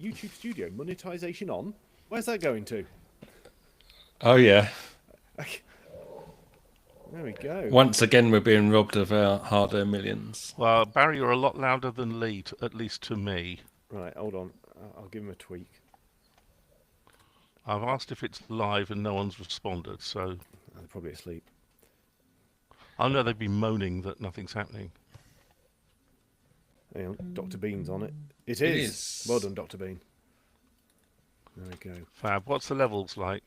YouTube Studio monetization on. Where's that going to? Oh yeah. There we go. Once again, we're being robbed of our hard-earned millions. Well, Barry, you're a lot louder than Lee, at least to me. Right, hold on. I'll give him a tweak. I've asked if it's live and no one's responded, so... They're probably asleep. I know they'd be moaning that nothing's happening. Hang on, Dr. Bean's on it. It It is. is. Well done, Dr. Bean. There we go. Fab. What's the levels like?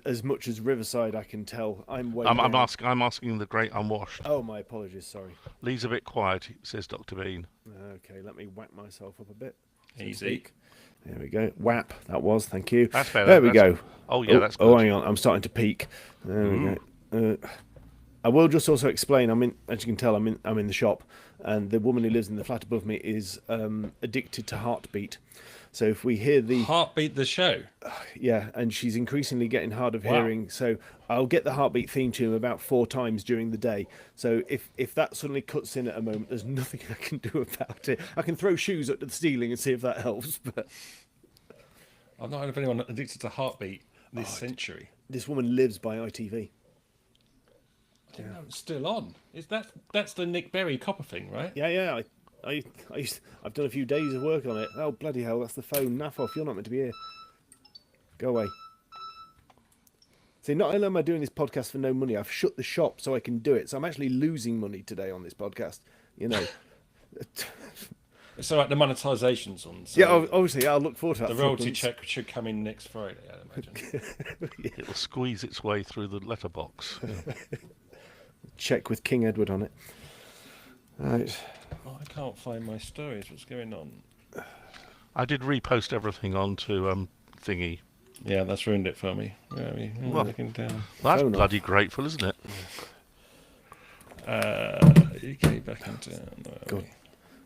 As much as Riverside, I can tell. I'm way I'm down. asking the great unwashed. Oh, my apologies. Sorry. Lee's a bit quiet, says Dr. Bean. Okay, let me whack myself up a bit. Easy. There we go. Whap. That was. Thank you. That's better. There we go. Oh yeah, that's good. Oh, hang on. I'm starting to peak. There we go. I will just also explain. As you can tell, I'm in the shop, and the woman who lives in the flat above me is addicted to Heartbeat. So if we hear the Heartbeat the show. yeah, and she's increasingly getting hard of hearing. So I'll get the Heartbeat theme tune about 4 times during the day. So if that suddenly cuts in at a moment, there's nothing I can do about it. I can throw shoes up to the ceiling and see if that helps. But I've not heard of anyone addicted to Heartbeat this century. this woman lives by ITV. I didn't know it's still on. That's the Nick Berry copper thing, right? Yeah. I've done a few days of work on it. Oh, bloody hell, that's the phone. Naff off, you're not meant to be here. Go away. See, not only am I doing this podcast for no money, I've shut the shop so I can do it. So I'm actually losing money today on this podcast, you know. It's all right, the monetization's on. So Yeah, obviously, I'll look forward to that. the royalty check should come in next Friday, I imagine. It'll squeeze its way through the letterbox. Check with King Edward on it. Right. Oh, I can't find my stories. What's going on? I did repost everything onto Thingy. Yeah, that's ruined it for me. Where are we? Oh, Well, looking down. That's Phone bloody grateful, isn't it? UK back into. Where are God. we?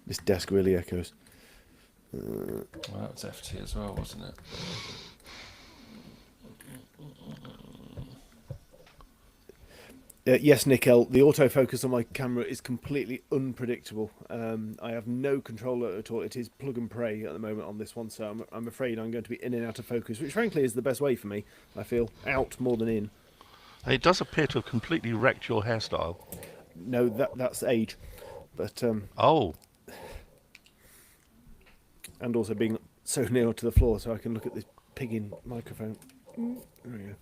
This desk really echoes. Well, that was FT as well, wasn't it? Yes, Nick L. The autofocus on my camera is completely unpredictable. I have no control at all. It is plug and pray at the moment on this one, so I'm afraid I'm going to be in and out of focus, which frankly is the best way for me. I feel out more than in. It does appear to have completely wrecked your hairstyle. No, that's age, but Oh, and also being so near to the floor, so I can look at this pigging microphone. There we go.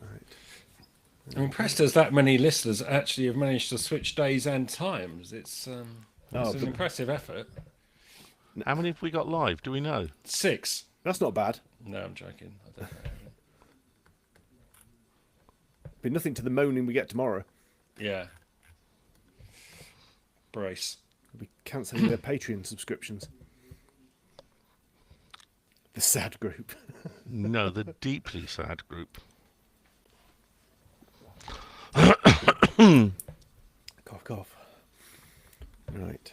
Right. I'm impressed there's that many listeners actually have managed to switch days and times. It's an impressive effort. how many have we got live? Do we know? 6. That's not bad. No, I'm joking. I don't know. Be nothing to the moaning we get tomorrow. Yeah. Brace. We'll be cancelling their Patreon subscriptions. The sad group. No, the deeply sad group. Cough, cough. Right.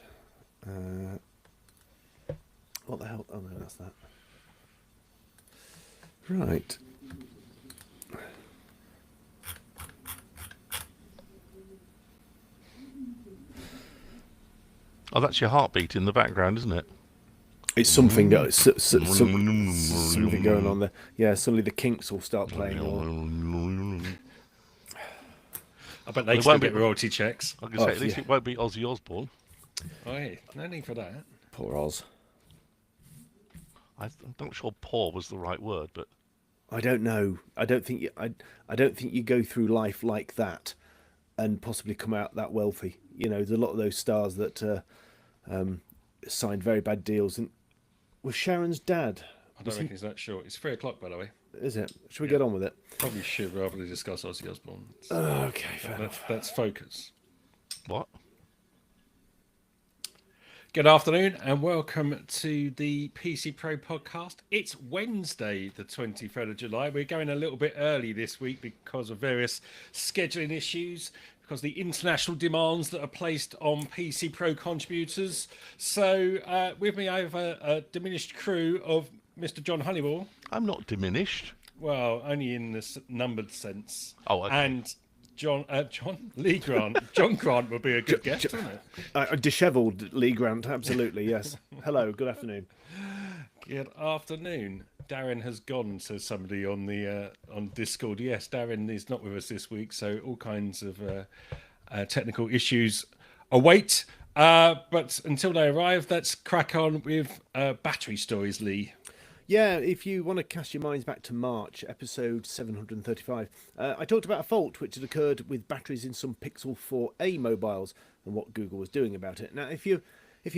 What the hell? Oh no, that's that. Right. Oh, that's your heartbeat in the background, isn't it? It's something something going on there. Yeah, suddenly the Kinks will start playing. I bet they It still won't be- get royalty checks. I can say, at least yeah. it won't be Ozzy Osbourne. Oh, yeah. No need for that. Poor Oz. I'm not sure "poor" was the right word, but I don't know. I don't think you go through life like that and possibly come out that wealthy. You know, there's a lot of those stars that signed very bad deals. And was Sharon's dad? I don't reckon it's that short. It's 3 o'clock, by the way. Is it? Should we get on with it? Probably should rather than discuss Ozzy Osbourne. Okay, fair enough. Let's focus. what? Good afternoon and welcome to the PC Pro podcast. It's Wednesday, the 23rd of July. We're going a little bit early this week because of various scheduling issues, because the international demands that are placed on PC Pro contributors. So with me, I have a diminished crew of Mr. John Honeywell. I'm not diminished. Well, only in this numbered sense. Oh, okay. And Lee Grant. John Grant would be a good guest, wouldn't it? A dishevelled Lee Grant, absolutely, yes. Hello, good afternoon. Good afternoon. Darren has gone, says somebody on the on Discord. Yes, Darren is not with us this week, so all kinds of technical issues await. But until they arrive, let's crack on with battery stories, Lee. Yeah, if you want to cast your minds back to March, episode 735, I talked about a fault which had occurred with batteries in some Pixel 4a mobiles and what Google was doing about it. Now, if you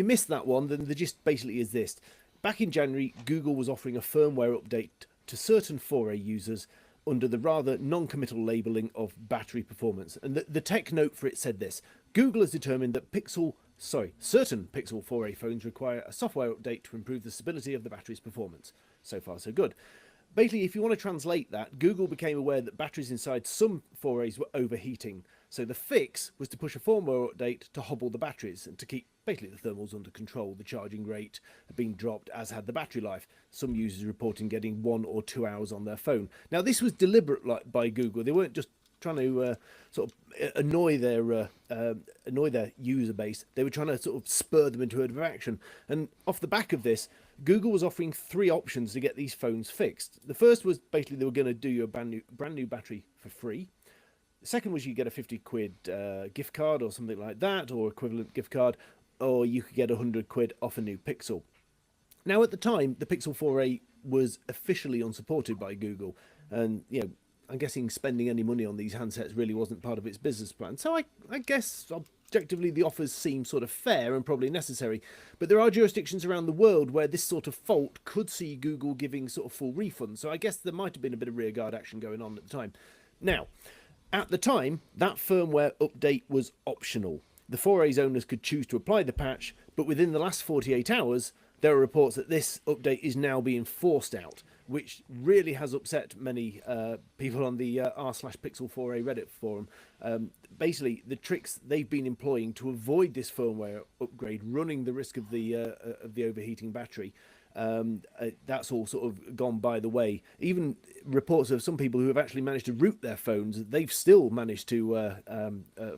missed that one, then the gist basically is this. Back in January, Google was offering a firmware update to certain 4a users under the rather non-committal labelling of battery performance. And the tech note for it said this: Google has determined that certain Pixel 4a phones require a software update to improve the stability of the battery's performance. So far, so good. Basically, if you want to translate that, Google became aware that batteries inside some 4As were overheating. So the fix was to push a firmware update to hobble the batteries and to keep basically the thermals under control. The charging rate had been dropped, as had the battery life. Some users reporting getting 1 or 2 hours on their phone. Now, this was deliberate by Google. They weren't just trying to sort of annoy their user base. They were trying to sort of spur them into a action. And off the back of this, Google was offering 3 options to get these phones fixed. The first was basically they were going to do you a brand new battery for free. The second was you get a 50 quid gift card or something like that, or equivalent gift card, or you could get 100 quid off a new Pixel. Now, at the time, the Pixel 4a was officially unsupported by Google, and I'm guessing spending any money on these handsets really wasn't part of its business plan. So I guess objectively the offers seem sort of fair and probably necessary. But there are jurisdictions around the world where this sort of fault could see Google giving sort of full refunds. So I guess there might have been a bit of rearguard action going on at the time. Now, at the time, that firmware update was optional. The 4A's owners could choose to apply the patch, but within the last 48 hours, there are reports that this update is now being forced out, which really has upset many people on the r/Pixel4a Reddit forum. Basically, the tricks they've been employing to avoid this firmware upgrade, running the risk of the overheating battery, that's all sort of gone by the way. Even reports of some people who have actually managed to root their phones, they've still managed to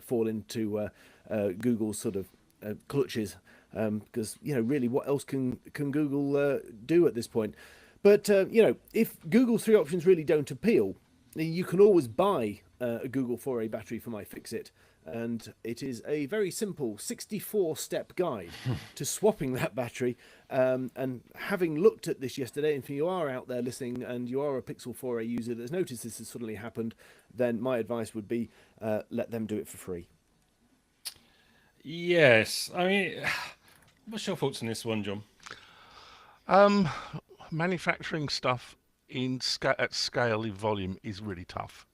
fall into Google's sort of clutches, because really, what else can Google do at this point? But if Google's 3 options really don't appeal, you can always buy a Google 4a battery from iFixit. And it is a very simple 64-step guide to swapping that battery. And having looked at this yesterday, and if you are out there listening and you are a Pixel 4a user that's noticed this has suddenly happened, then my advice would be let them do it for free. Yes. I mean, what's your thoughts on this one, John? Manufacturing stuff at scale in volume is really tough.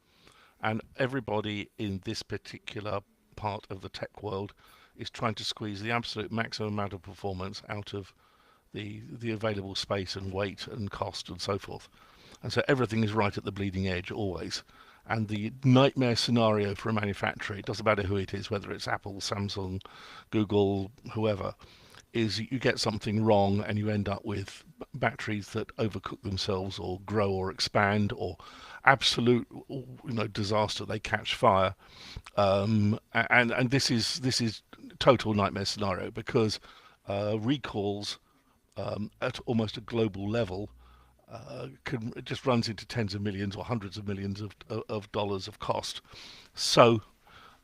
And everybody in this particular part of the tech world is trying to squeeze the absolute maximum amount of performance out of the available space and weight and cost and so forth. And so everything is right at the bleeding edge always. And the nightmare scenario for a manufacturer, it doesn't matter who it is, whether it's Apple, Samsung, Google, whoever, is you get something wrong and you end up with batteries that overcook themselves or grow or expand, or absolute disaster, they catch fire, and this is total nightmare scenario, because recalls at almost a global level it just runs into tens of millions or hundreds of millions of dollars of cost. So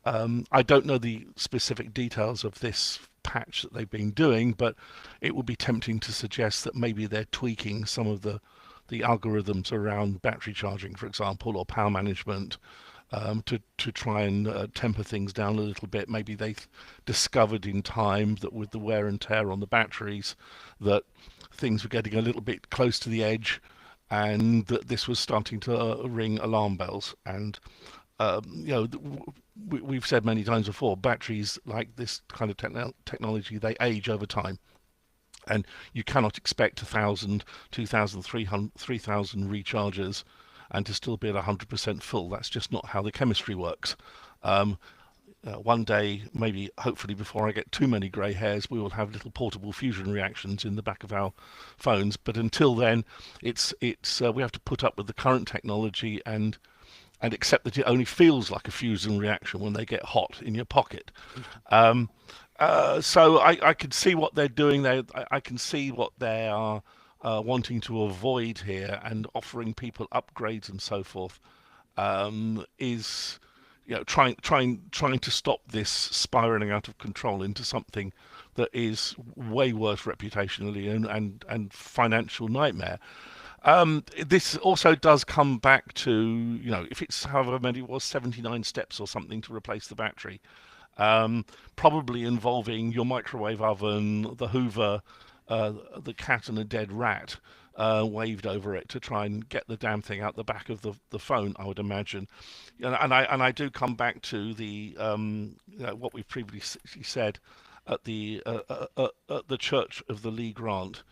I don't know the specific details of this patch that they've been doing, but it would be tempting to suggest that maybe they're tweaking some of the algorithms around battery charging, for example, or power management, to try and temper things down a little bit. Maybe they discovered in time that with the wear and tear on the batteries that things were getting a little bit close to the edge, and that this was starting to ring alarm bells. And we've said many times before, batteries like this kind of technology, they age over time. And you cannot expect 1,000, 2,000, 3,000 recharges and to still be at 100% full. That's just not how the chemistry works. One day, maybe, hopefully, before I get too many grey hairs, we will have little portable fusion reactions in the back of our phones. But until then, we have to put up with the current technology and and accept that it only feels like a fusion reaction when they get hot in your pocket. So I can see what they're doing. I can see what they are wanting to avoid here, and offering people upgrades and so forth is, trying to stop this spiraling out of control into something that is way worse reputationally and financial nightmare. This also does come back to, if it's however many it was, 79 steps or something to replace the battery, probably involving your microwave oven, the Hoover, the cat and a dead rat waved over it to try and get the damn thing out the back of the phone, I would imagine. And I do come back to the what we've previously said at the Church of the Lee Grant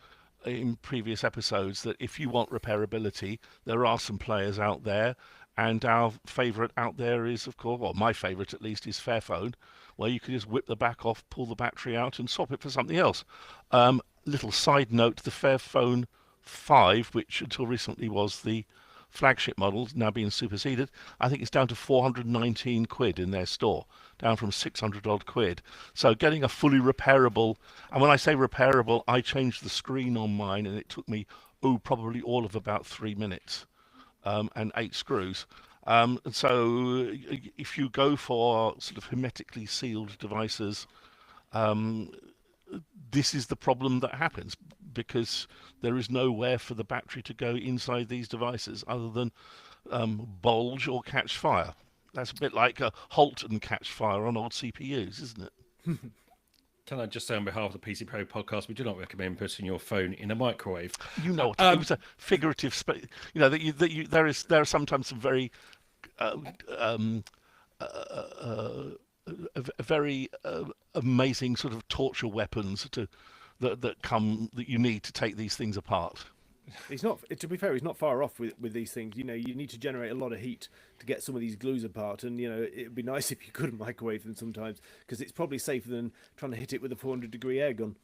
in previous episodes, that if you want repairability, there are some players out there, and our favourite out there is, of course, or my favourite at least, is Fairphone, where you can just whip the back off, pull the battery out, and swap it for something else. Little side note: the Fairphone 5, which until recently was the flagship model, now being superseded, I think it's down to 419 quid in their store, down from 600 odd quid. So getting a fully repairable, and when I say repairable, I changed the screen on mine and it took me probably all of about 3 minutes, and 8 screws. And so if you go for sort of hermetically sealed devices, this is the problem that happens, because there is nowhere for the battery to go inside these devices other than bulge or catch fire. That's a bit like a halt and catch fire on old CPUs, isn't it? Can I just say on behalf of the PC Pro podcast, we do not recommend putting your phone in a microwave. It was a figurative there are sometimes some very very amazing sort of torture weapons that you need to take these things apart. He's not. To be fair, he's not far off with these things. You need to generate a lot of heat to get some of these glues apart, and it'd be nice if you could microwave them sometimes, because it's probably safer than trying to hit it with a 400-degree air gun.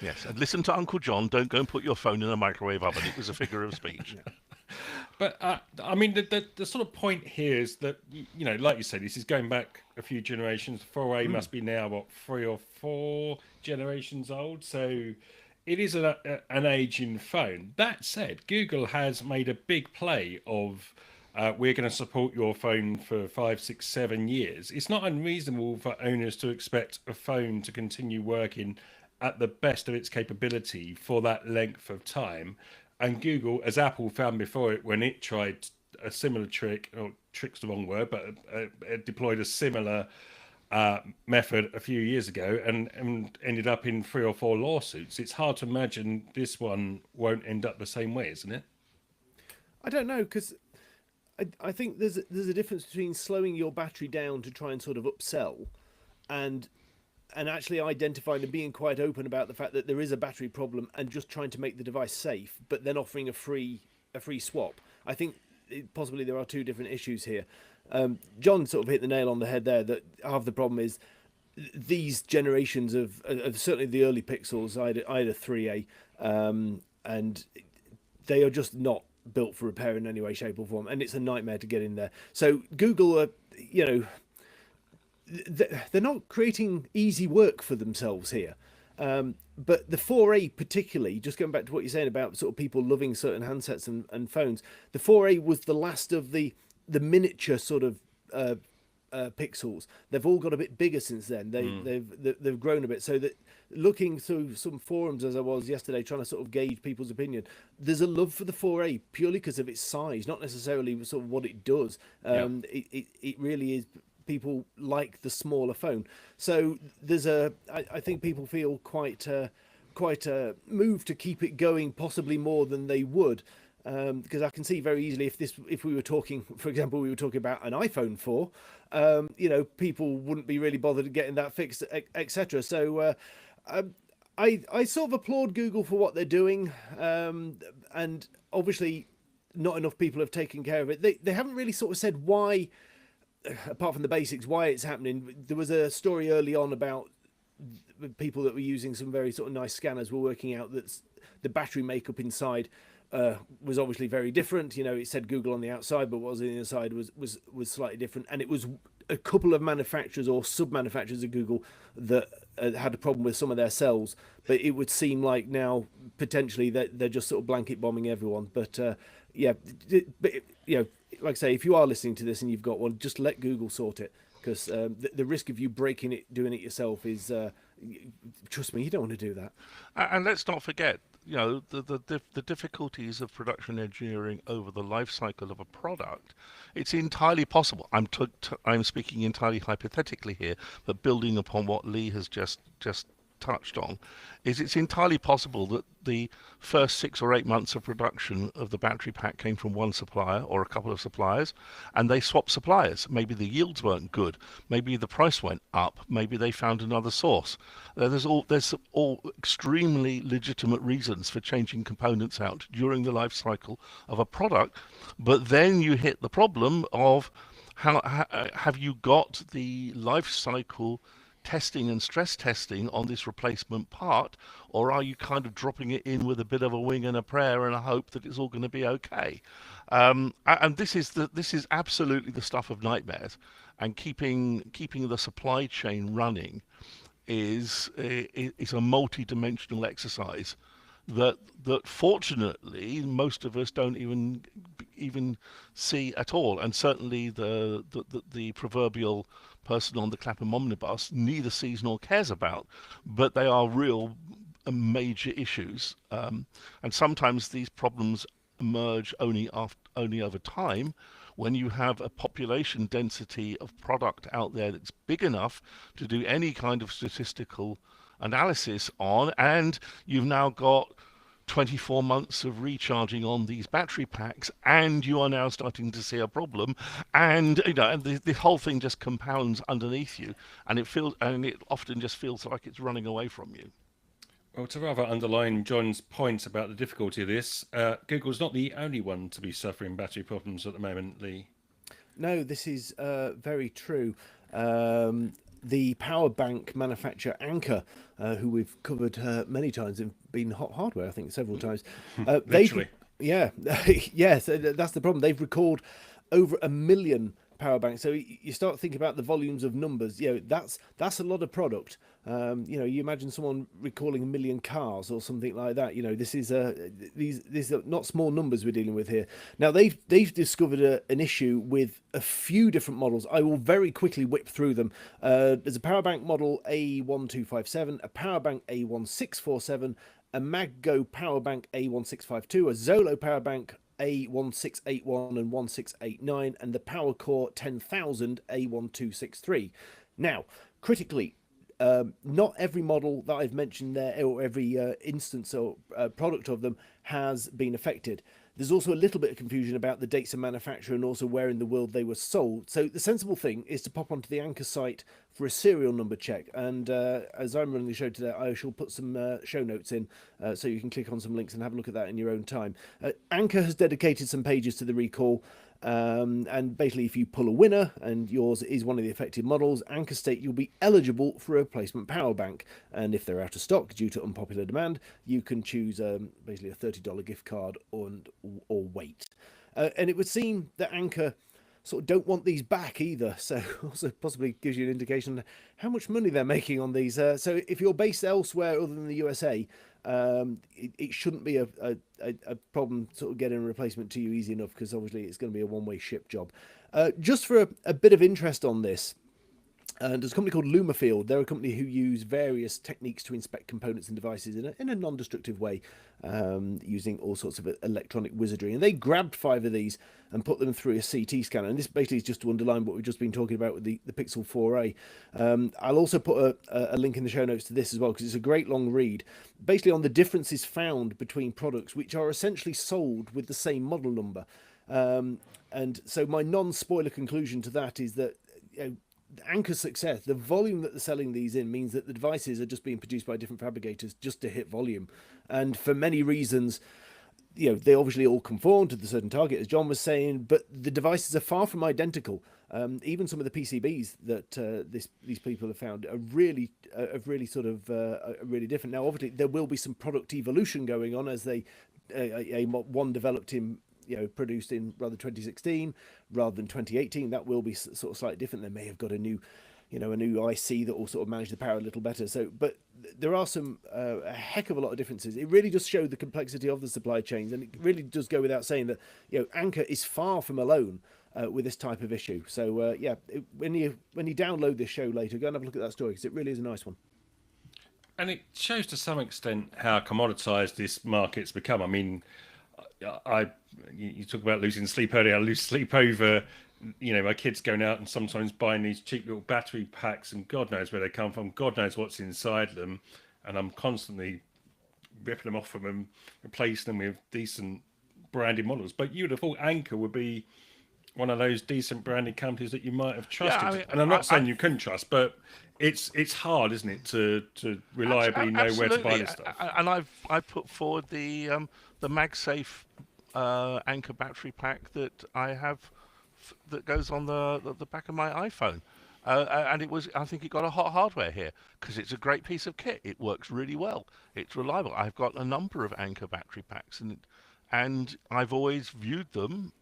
Yes, and listen to Uncle John. Don't go and put your phone in a microwave oven. It was a figure of speech. Yeah. But I mean, the sort of point here is that, like you said, this is going back a few generations. 4A must be now 3 or 4 generations old. So it is an aging phone. That said, Google has made a big play of we're going to support your phone for 5, 6, 7 years. It's not unreasonable for owners to expect a phone to continue working at the best of its capability for that length of time. And Google, as Apple found before it when it tried a similar trick, or trick's the wrong word, but it deployed a similar method a few years ago and ended up in 3 or 4 lawsuits. It's hard to imagine this one won't end up the same way, isn't it? I don't know, because I think there's a difference between slowing your battery down to try and sort of upsell, and actually identifying and being quite open about the fact that there is a battery problem, and just trying to make the device safe, but then offering a free swap. I think possibly there are 2 different issues here. John sort of hit the nail on the head there, that half the problem is these generations of certainly the early Pixels, I had a 3A, and they are just not built for repair in any way, shape or form, and it's a nightmare to get in there. So Google are, they're not creating easy work for themselves here. But the 4A particularly, just going back to what you're saying about sort of people loving certain handsets and phones, the 4A was the last of the miniature sort of Pixels. They've all got a bit bigger since then. They've grown a bit. So that, looking through some forums as I was yesterday, trying to sort of gauge people's opinion, there's a love for the 4A purely because of its size, not necessarily sort of what it does. It really is. People like the smaller phone, so there's I think people feel quite moved to keep it going, possibly more than they would, because I can see very easily if we were talking, for example, we were talking about an iPhone 4, people wouldn't be really bothered getting that fixed, etc. So I sort of applaud Google for what they're doing, and obviously not enough people have taken care of it. They haven't really sort of said why, apart from the basics, why it's happening. There was a story early on about people that were using some very sort of nice scanners were working out that the battery makeup inside was obviously very different. You know, it said Google on the outside, but what was on the inside was slightly different, and it was a couple of manufacturers or sub-manufacturers of Google that had a problem with some of their cells. But it would seem like now potentially that they're just sort of blanket bombing everyone. But but you know, like I say, if you are listening to this and you've got one, just let Google sort it, because the risk of you breaking it, doing it yourself is, trust me, you don't want to do that. And let's not forget, you know, the difficulties of production engineering over the life cycle of a product. It's entirely possible. I'm speaking entirely hypothetically here, but building upon what Lee has just touched on, is it's entirely possible that the first 6 or 8 months of production of the battery pack came from one supplier or a couple of suppliers, and they swapped suppliers. Maybe the yields weren't good, maybe the price went up, maybe they found another source. There's all extremely legitimate reasons for changing components out during the life cycle of a product, but then you hit the problem of how have you got the life cycle testing and stress testing on this replacement part, or are you kind of dropping it in with a bit of a wing and a prayer and a hope that it's all going to be okay? And this is absolutely the stuff of nightmares. And keeping the supply chain running is a multi-dimensional exercise that fortunately most of us don't even see at all, and certainly the proverbial person on the Clapham omnibus neither sees nor cares about, but they are real major issues, and sometimes these problems emerge only over time, when you have a population density of product out there that's big enough to do any kind of statistical analysis on, and you've now got 24 months of recharging on these battery packs, and you are now starting to see a problem, and you know, and the whole thing just compounds underneath you, and it often just feels like it's running away from you. Well, to rather underline John's point about the difficulty of this, Google's not the only one to be suffering battery problems at the moment, Lee. No, this is very true. The power bank manufacturer Anker, who we've covered many times, have been Hot Hardware, I think, several times. Literally. Yeah, yes, that's the problem. They've recalled over 1 million power banks. So you start thinking about the volumes of numbers. You know, that's a lot of product. You know, you imagine someone recalling 1 million cars or something like that. You know, this is these are not small numbers we're dealing with here. Now they've discovered an issue with a few different models. I will very quickly whip through them. There's a power bank model A1257, a power bank A1647, a MagGo power bank A1652, a Zolo power bank A1681 and 1689, and the Power Core 10,000 A1263. Now, critically, not every model that I've mentioned there, or every instance or product of them, has been affected. There's also a little bit of confusion about the dates of manufacture and also where in the world they were sold. So the sensible thing is to pop onto the Anker site for a serial number check. And as I'm running the show today, I shall put some show notes in so you can click on some links and have a look at that in your own time. Anker has dedicated some pages to the recall. And basically, if you pull a winner and yours is one of the affected models, Anker state you'll be eligible for a replacement power bank. And if they're out of stock due to unpopular demand, you can choose basically a $30 gift card or wait. And it would seem that Anker sort of don't want these back either, so also possibly gives you an indication of how much money they're making on these. So if you're based elsewhere other than the USA, it shouldn't be a problem sort of getting a replacement to you easy enough, because obviously it's going to be a one-way ship job. Just for a bit of interest on this, there's a company called Lumafield. They're a company who use various techniques to inspect components and devices in a non-destructive way, using all sorts of electronic wizardry. And they grabbed 5 of these and put them through a CT scanner. And this basically is just to underline what we've just been talking about with the Pixel 4a. I'll also put a link in the show notes to this as well, because it's a great long read, basically on the differences found between products which are essentially sold with the same model number. And so my non-spoiler conclusion to that is that, you know, Anker's success, the volume that they're selling these in, means that the devices are just being produced by different fabricators just to hit volume. And for many reasons, you know, they obviously all conform to the certain target, as John was saying, but the devices are far from identical. Even some of the PCBs that these people have found are really really different. Now, obviously, there will be some product evolution going on as they one developed in, produced in rather 2016 rather than 2018, that will be sort of slightly different. They may have got a new IC that will sort of manage the power a little better. So, but there are some a heck of a lot of differences. It really does show the complexity of the supply chains, and it really does go without saying that Anker is far from alone with this type of issue. So when you download this show later, go and have a look at that story, because it really is a nice one. And it shows to some extent how commoditized this market's become. I mean, you talk about losing sleep earlier. I lose sleep over, my kids going out and sometimes buying these cheap little battery packs, and God knows where they come from. God knows what's inside them. And I'm constantly ripping them off from them, replacing them with decent branded models. But you would have thought Anker would be one of those decent branded companies that you might have trusted. Yeah, I mean, and I'm not saying you couldn't trust, but it's hard, isn't it, to reliably know where to buy this stuff. And I put forward the MagSafe Anker battery pack that I have that goes on the back of my iPhone. And I think it got a hot hardware here, because it's a great piece of kit. It works really well. It's reliable. I've got a number of Anker battery packs, and I've always viewed them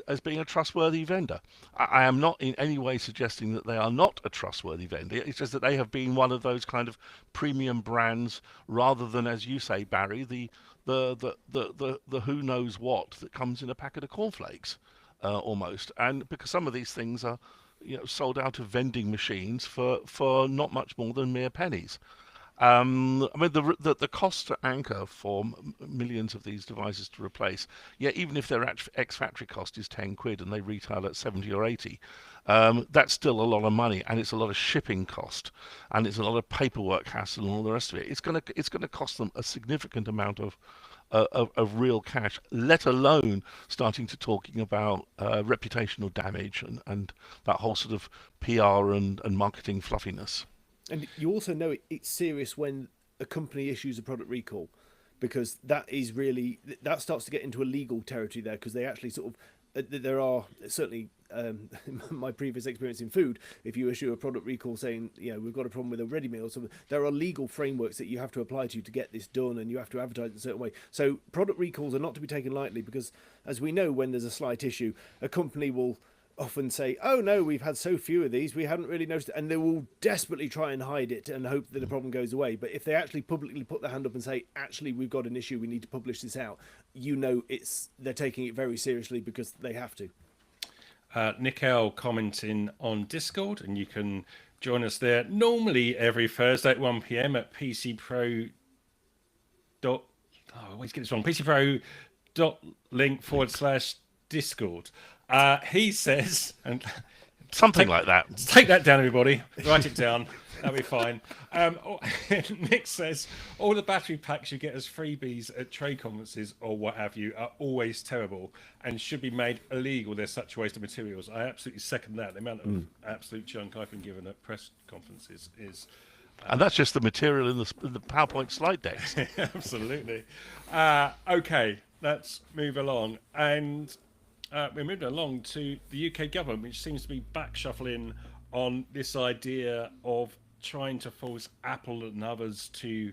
as being a trustworthy vendor. I am not in any way suggesting that they are not a trustworthy vendor. It's just that they have been one of those kind of premium brands, rather than, as you say, Barry, the who knows what that comes in a packet of cornflakes, almost. And because some of these things are sold out of vending machines for not much more than mere pennies. I mean, the cost to Anker for millions of these devices to replace, even if their ex-factory cost is 10 quid and they retail at 70 or 80, that's still a lot of money, and it's a lot of shipping cost, and it's a lot of paperwork hassle and all the rest of it. It's gonna cost them a significant amount of real cash, let alone starting to talking about reputational damage and that whole sort of PR and marketing fluffiness. And you also know it's serious when a company issues a product recall, because that starts to get into a legal territory there, because they actually sort of, there are certainly my previous experience in food, if you issue a product recall saying, we've got a problem with a ready meal or something, there are legal frameworks that you have to apply to get this done, and you have to advertise in a certain way. So product recalls are not to be taken lightly, because as we know, when there's a slight issue, a company will often say, oh no, we've had so few of these, we hadn't really noticed it, and they will desperately try and hide it and hope that the problem goes away. But if they actually publicly put their hand up and say, actually, we've got an issue, we need to publish this out, they're taking it very seriously, because they have to. Nick L commenting on Discord, and you can join us there normally every Thursday at 1 p.m. at PCPro. I always get this wrong. PCPro.link/Discord. He says, and something like that. Take that down, everybody. Write it down. That'll be fine. Nick says, all the battery packs you get as freebies at trade conferences or what have you are always terrible and should be made illegal. They're such a waste of materials. I absolutely second that. The amount of absolute junk I've been given at press conferences is... and that's just the material in the PowerPoint slide decks. Absolutely. Okay, let's move along. And we're moving along to the UK government, which seems to be back shuffling on this idea of trying to force Apple and others to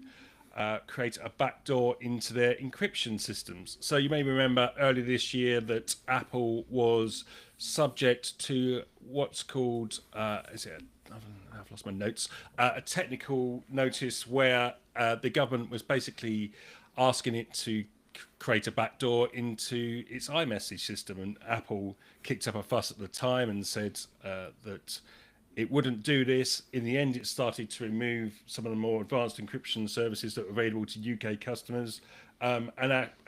create a backdoor into their encryption systems. So you may remember earlier this year that Apple was subject to what's called, I've lost my notes, a technical notice where the government was basically asking it to create a backdoor into its iMessage system, and Apple kicked up a fuss at the time and said that it wouldn't do this. In the end, it started to remove some of the more advanced encryption services that were available to UK customers, and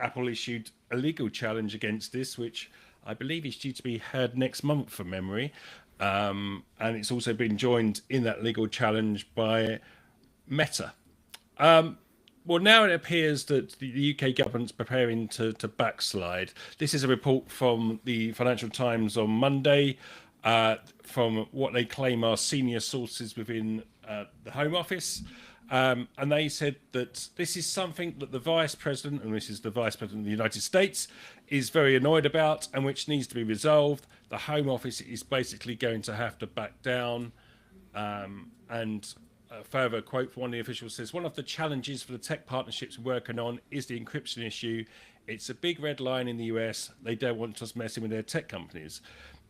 Apple issued a legal challenge against this, which I believe is due to be heard next month from memory, and it's also been joined in that legal challenge by Meta. Well, now it appears that the UK government's preparing to backslide. This is a report from the Financial Times on Monday, from what they claim are senior sources within the Home Office. And they said that this is something that the Vice President, and this is the Vice President of the United States, is very annoyed about and which needs to be resolved. The Home Office is basically going to have to back down. And further quote from one of the officials says, one of the challenges for the tech partnerships we're working on is the encryption issue. It's a big red line in the US. They don't want us messing with their tech companies.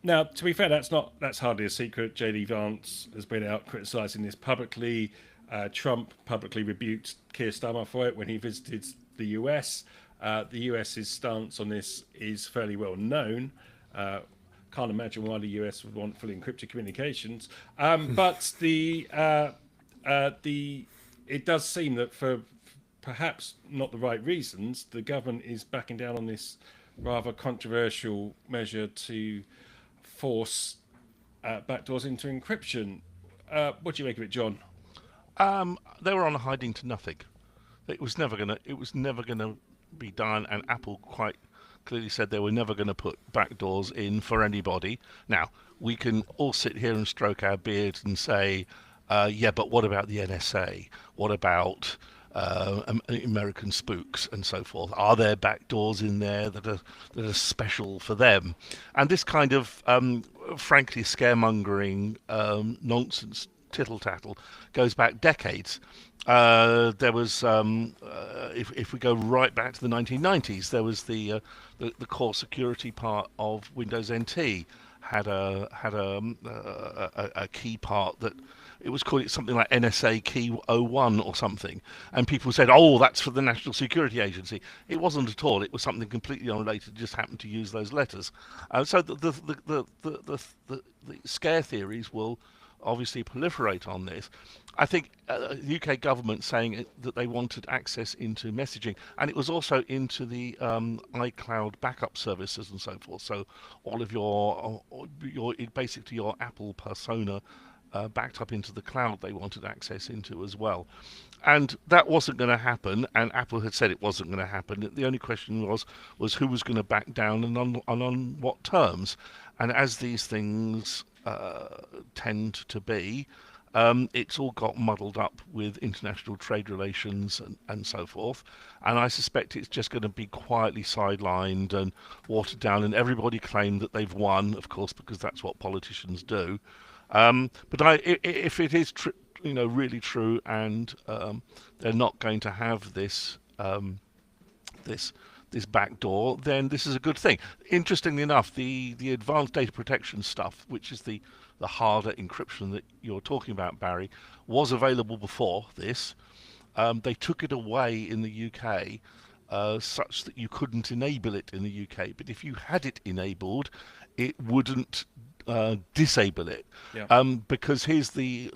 Now, to be fair, that's hardly a secret. JD Vance has been out criticising this publicly. Trump publicly rebuked Keir Starmer for it when he visited the US. The US's stance on this is fairly well known. Can't imagine why the US would want fully encrypted communications. But it does seem that for perhaps not the right reasons, the government is backing down on this rather controversial measure to force backdoors into encryption. What do you make of it, John? They were on a hiding to nothing. It was never gonna be done, and Apple quite clearly said they were never going to put backdoors in for anybody. Now, we can all sit here and stroke our beards and say, yeah, but what about the NSA? What about American spooks and so forth? Are there backdoors in there that are special for them? And this kind of, frankly, scaremongering nonsense tittle-tattle goes back decades. There was, if we go right back to the 1990s, there was the core security part of Windows NT had a key part that it was called something like NSA key 01 or something, and people said, "Oh, that's for the National Security Agency." It wasn't at all. It was something completely unrelated. Just happened to use those letters. So the scare theories will obviously proliferate on this. I think the UK government saying that they wanted access into messaging, and it was also into the iCloud backup services and so forth. So all of your basically your Apple persona backed up into the cloud, they wanted access into as well. And that wasn't going to happen, and Apple had said it wasn't going to happen. The only question was who was going to back down and on what terms. And as these things tend to be, it's all got muddled up with international trade relations and so forth. And I suspect it's just going to be quietly sidelined and watered down, and everybody claimed that they've won, of course, because that's what politicians do. But if it is really true, and they're not going to have this this backdoor, then this is a good thing. Interestingly enough, the advanced data protection stuff, which is the harder encryption that you're talking about, Barry, was available before this. They took it away in the UK such that you couldn't enable it in the UK. But if you had it enabled, it wouldn't disable it. Yeah. Because here's the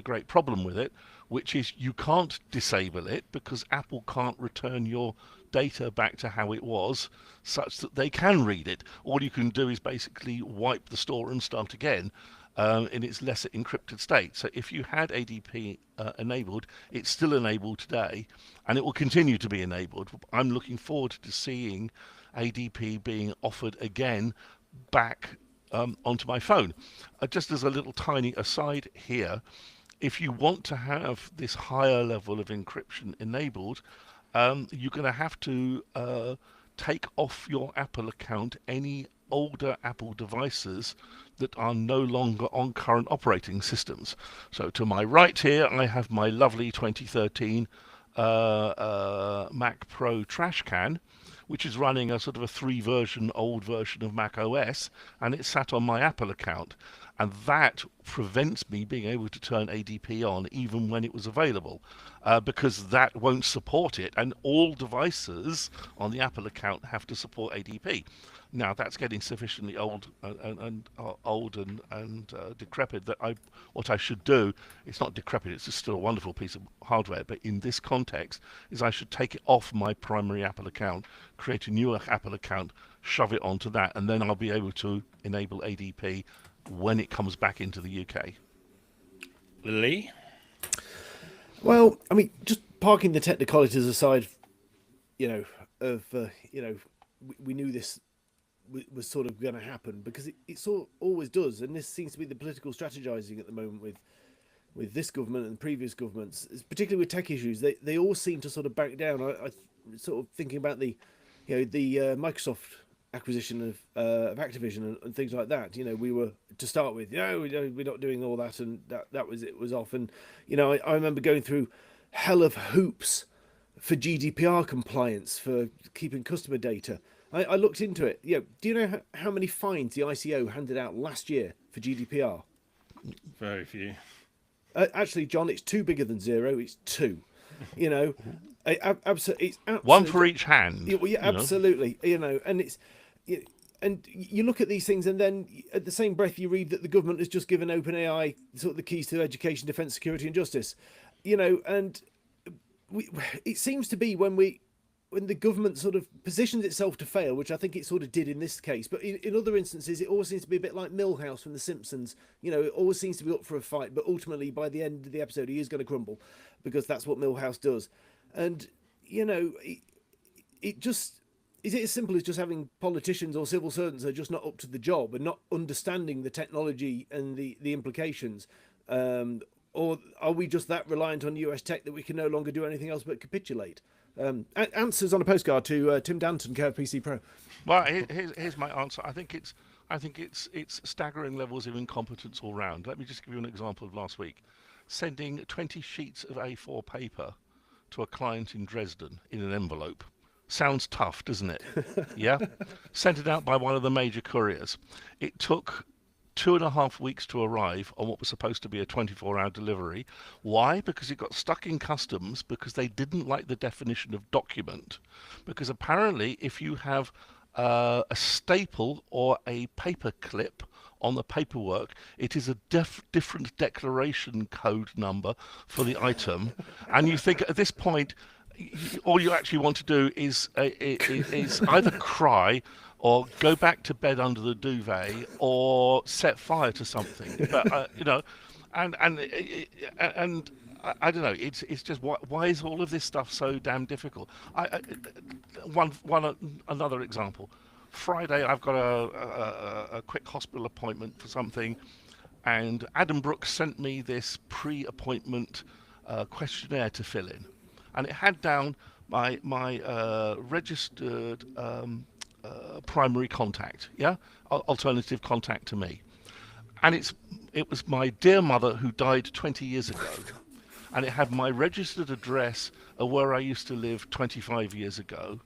great problem with it, which is you can't disable it because Apple can't return your data back to how it was such that they can read it. All you can do is basically wipe the store and start again in its lesser encrypted state. So if you had ADP enabled, it's still enabled today, and it will continue to be enabled. I'm looking forward to seeing ADP being offered again back onto my phone. Just as a little tiny aside here, if you want to have this higher level of encryption enabled, you're going to have to take off your Apple account any older Apple devices that are no longer on current operating systems. So to my right here, I have my lovely 2013 Mac Pro trash can, which is running a sort of a old version of Mac OS, and it's sat on my Apple account. And that prevents me being able to turn ADP on even when it was available, because that won't support it. And all devices on the Apple account have to support ADP. Now that's getting sufficiently old and decrepit that what I should do, it's not decrepit, it's still a wonderful piece of hardware, but in this context is I should take it off my primary Apple account, create a new Apple account, shove it onto that, and then I'll be able to enable ADP when it comes back into the UK. Lee? Well, I mean, just parking the technicalities aside, we knew this was sort of going to happen because it sort of always does, and this seems to be the political strategizing at the moment with this government and previous governments, particularly with tech issues. They all seem to sort of back down. I sort of thinking about the Microsoft acquisition of Activision and things like that. We were to start with, we're not doing all that, and that was off. And I remember going through hell of hoops for GDPR compliance for keeping customer data. I looked into it. Do you know how many fines the ICO handed out last year for GDPR? Very few. Actually, John, it's two bigger than zero. It's two. It's one for each hand. Yeah, absolutely. And it's. And you look at these things, and then at the same breath, you read that the government has just given OpenAI sort of the keys to education, defence, security, and justice. And it seems to be when the government sort of positions itself to fail, which I think it sort of did in this case, but in other instances, it always seems to be a bit like Milhouse from The Simpsons. It always seems to be up for a fight, but ultimately, by the end of the episode, he is going to crumble, because that's what Milhouse does. And it just. Is it as simple as just having politicians or civil servants that are just not up to the job and not understanding the technology and the implications? Or are we just that reliant on US tech that we can no longer do anything else but capitulate? Answers on a postcard to Tim Danton, Care PC Pro. Well, here's my answer. I think it's staggering levels of incompetence all round. Let me just give you an example of last week. Sending 20 sheets of A4 paper to a client in Dresden in an envelope. Sounds tough, doesn't it? Yeah? Sent it out by one of the major couriers. It took 2.5 weeks to arrive on what was supposed to be a 24-hour delivery. Why? Because it got stuck in customs because they didn't like the definition of document. Because apparently if you have a staple or a paper clip on the paperwork, it is a different declaration code number for the item. And you think at this point, all you actually want to do is either cry or go back to bed under the duvet or set fire to something. But and I don't know. It's just why is all of this stuff so damn difficult? Another example. Friday, I've got a quick hospital appointment for something, and Adam Brooks sent me this pre-appointment questionnaire to fill in. And it had down my registered primary contact, alternative contact to me, and it was my dear mother who died 20 years ago, and it had my registered address of where I used to live 25 years ago,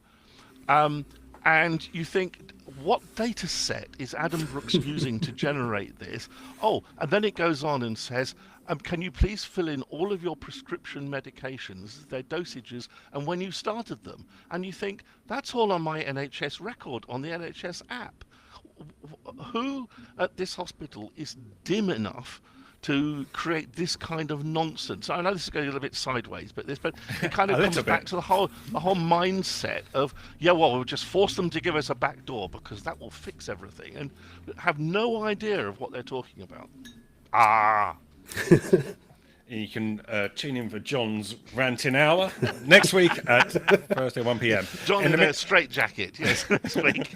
and you think, what data set is Adam Brooks using to generate this? Oh, and then it goes on and says, can you please fill in all of your prescription medications, their dosages, and when you started them? And you think, that's all on my NHS record, on the NHS app. Who at this hospital is dim enough to create this kind of nonsense? I know this is going a little bit sideways, but it kind of comes back to the whole mindset of, we'll just force them to give us a back door because that will fix everything, and have no idea of what they're talking about. You can tune in for John's ranting hour next week at Thursday 1 p.m. John in a straight jacket, yes, next week.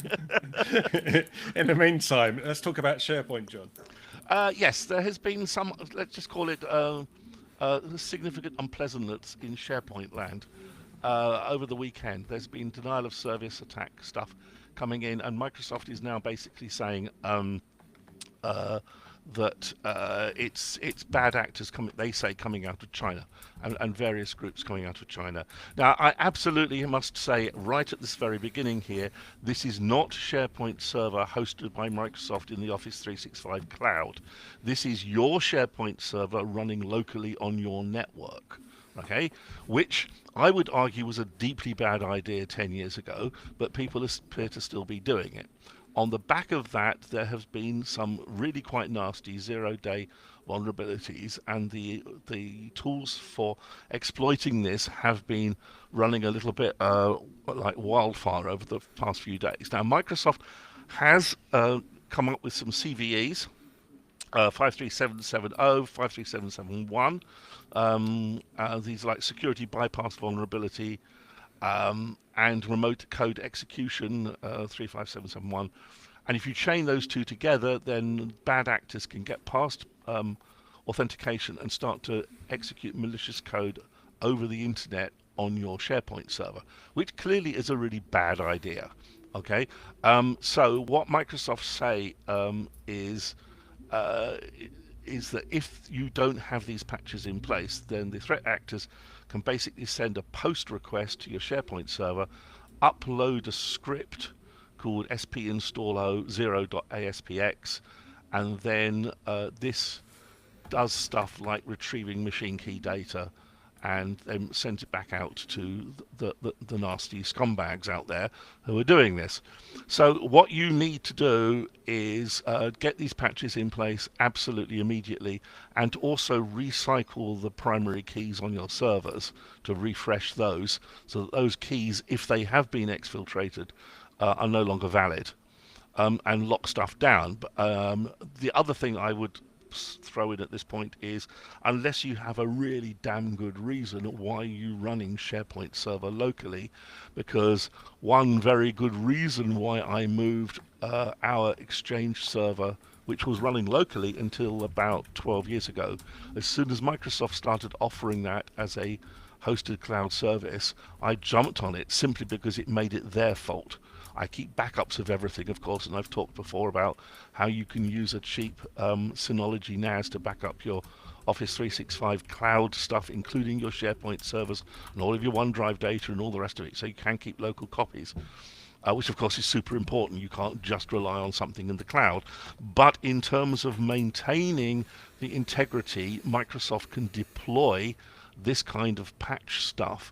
In the meantime, let's talk about SharePoint, John. Yes, there has been some, let's just call it significant unpleasantness in SharePoint land over the weekend. There's been denial of service attack stuff coming in, and Microsoft is now basically saying that it's bad actors coming out of China, and various groups coming out of China. Now, I absolutely must say right at this very beginning here, this is not SharePoint server hosted by Microsoft in the Office 365 cloud. This is your SharePoint server running locally on your network. Okay, which I would argue was a deeply bad idea 10 years ago, but people appear to still be doing it. On the back of that, there have been some really quite nasty zero-day vulnerabilities, and the tools for exploiting this have been running a little bit like wildfire over the past few days. Now, Microsoft has come up with some CVEs, 53770, 53771. These are like security bypass vulnerability, and remote code execution, 35771. And if you chain those two together, then bad actors can get past authentication and start to execute malicious code over the internet on your SharePoint server, which clearly is a really bad idea. Okay, so what Microsoft say uh, is that if you don't have these patches in place, then the threat actors can basically send a post request to your SharePoint server, upload a script called spinstall 0.aspx, and then this does stuff like retrieving machine key data and then sends it back out to the nasty scumbags out there who are doing this. So what you need to do is get these patches in place absolutely immediately, and also recycle the primary keys on your servers to refresh those, so that those keys, if they have been exfiltrated, are no longer valid, and lock stuff down. But the other thing I would throw in at this point is, unless you have a really damn good reason why you're running SharePoint server locally, because one very good reason why I moved our Exchange server, which was running locally until about 12 years ago, as soon as Microsoft started offering that as a hosted cloud service, I jumped on it simply because it made it their fault. I keep backups of everything, of course, and I've talked before about how you can use a cheap Synology NAS to back up your Office 365 cloud stuff, including your SharePoint servers and all of your OneDrive data and all the rest of it, so you can keep local copies. Which of course is super important. You can't just rely on something in the cloud. But in terms of maintaining the integrity, Microsoft can deploy this kind of patch stuff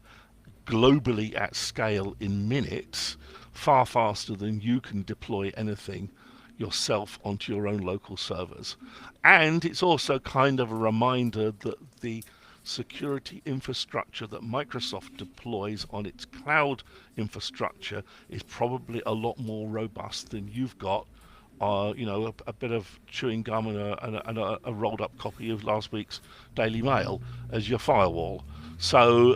globally at scale in minutes, far faster than you can deploy anything yourself onto your own local servers. And it's also kind of a reminder that the security infrastructure that Microsoft deploys on its cloud infrastructure is probably a lot more robust than you've got. A bit of chewing gum and a rolled up copy of last week's Daily Mail as your firewall. So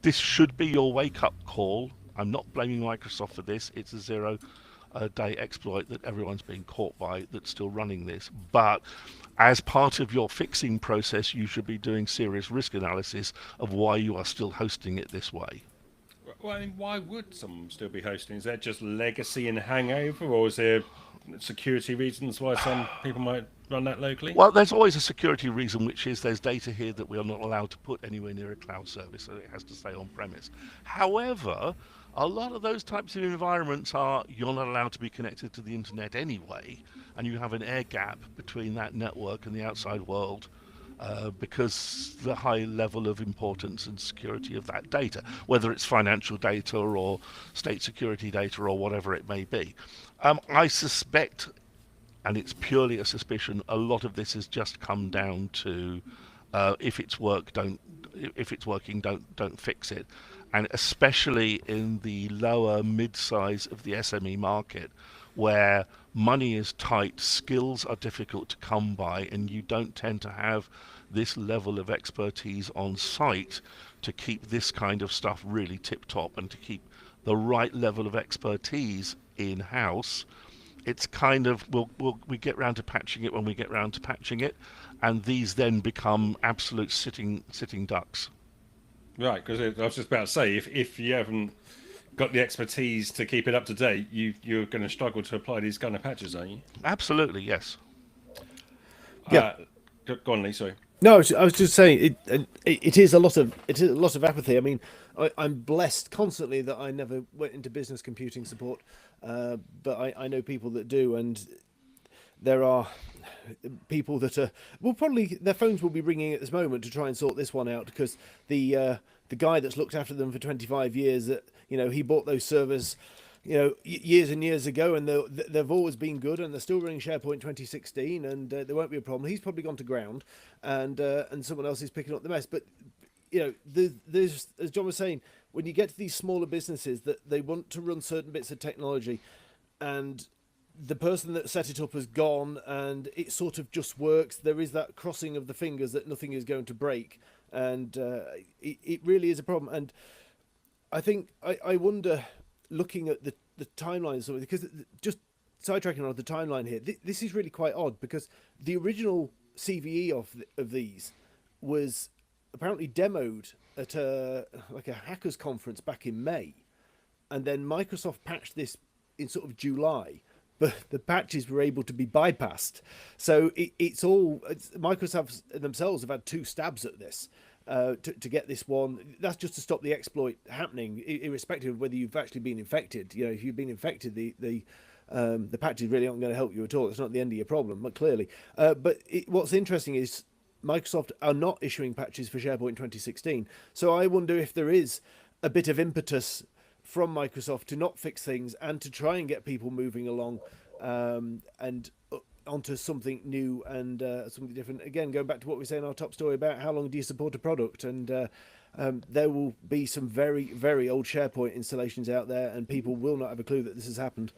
this should be your wake up call. I'm not blaming Microsoft for this. It's a zero-day exploit that everyone's been caught by that's still running this. But as part of your fixing process, you should be doing serious risk analysis of why you are still hosting it this way. Well, I mean, why would someone still be hosting? Is that just legacy and hangover, or is there security reasons why some people might run that locally? Well, there's always a security reason, which is there's data here that we are not allowed to put anywhere near a cloud service, so it has to stay on premise. However, a lot of those types of environments are, you're not allowed to be connected to the internet anyway, and you have an air gap between that network and the outside world, because the high level of importance and security of that data, whether it's financial data or state security data or whatever it may be. I suspect, and it's purely a suspicion, a lot of this has just come down to if it's working, don't fix it. And especially in the lower mid-size of the SME market, where money is tight, skills are difficult to come by, and you don't tend to have this level of expertise on site to keep this kind of stuff really tip-top and to keep the right level of expertise in-house. It's kind of, we get round to patching it when we get round to patching it, and these then become absolute sitting ducks. Right, because I was just about to say, if you haven't got the expertise to keep it up to date, you're going to struggle to apply these kind of patches, aren't you? Absolutely, yes. Yeah. Go on, Lee. Sorry. No, I was just saying it is a lot of apathy. I mean, I'm blessed constantly that I never went into business computing support, but I know people that do, and there are people that are probably their phones will be ringing at this moment to try and sort this one out, because the guy that's looked after them for 25 years, that he bought those servers years and years ago, and they've always been good, and they're still running SharePoint 2016, and there won't be a problem. He's probably gone to ground, and someone else is picking up the mess. But there's, as John was saying, when you get to these smaller businesses that they want to run certain bits of technology, and the person that set it up has gone, and it sort of just works. There is that crossing of the fingers that nothing is going to break, and it really is a problem. And I think I wonder, looking at the timelines, because just sidetracking on the timeline here, this is really quite odd, because the original CVE of these was apparently demoed at a hackers conference back in May, and then Microsoft patched this in sort of July, but the patches were able to be bypassed. So Microsoft themselves have had 2 stabs at this. To get this one, that's just to stop the exploit happening, irrespective of whether you've actually been infected. If you've been infected, the patches really aren't going to help you at all. It's not the end of your problem, but clearly. What's interesting is Microsoft are not issuing patches for SharePoint 2016. So I wonder if there is a bit of impetus from Microsoft to not fix things and to try and get people moving along and onto something new and something different. Again, going back to what we say in our top story about how long do you support a product, and there will be some very, very old SharePoint installations out there, and people will not have a clue that this has happened.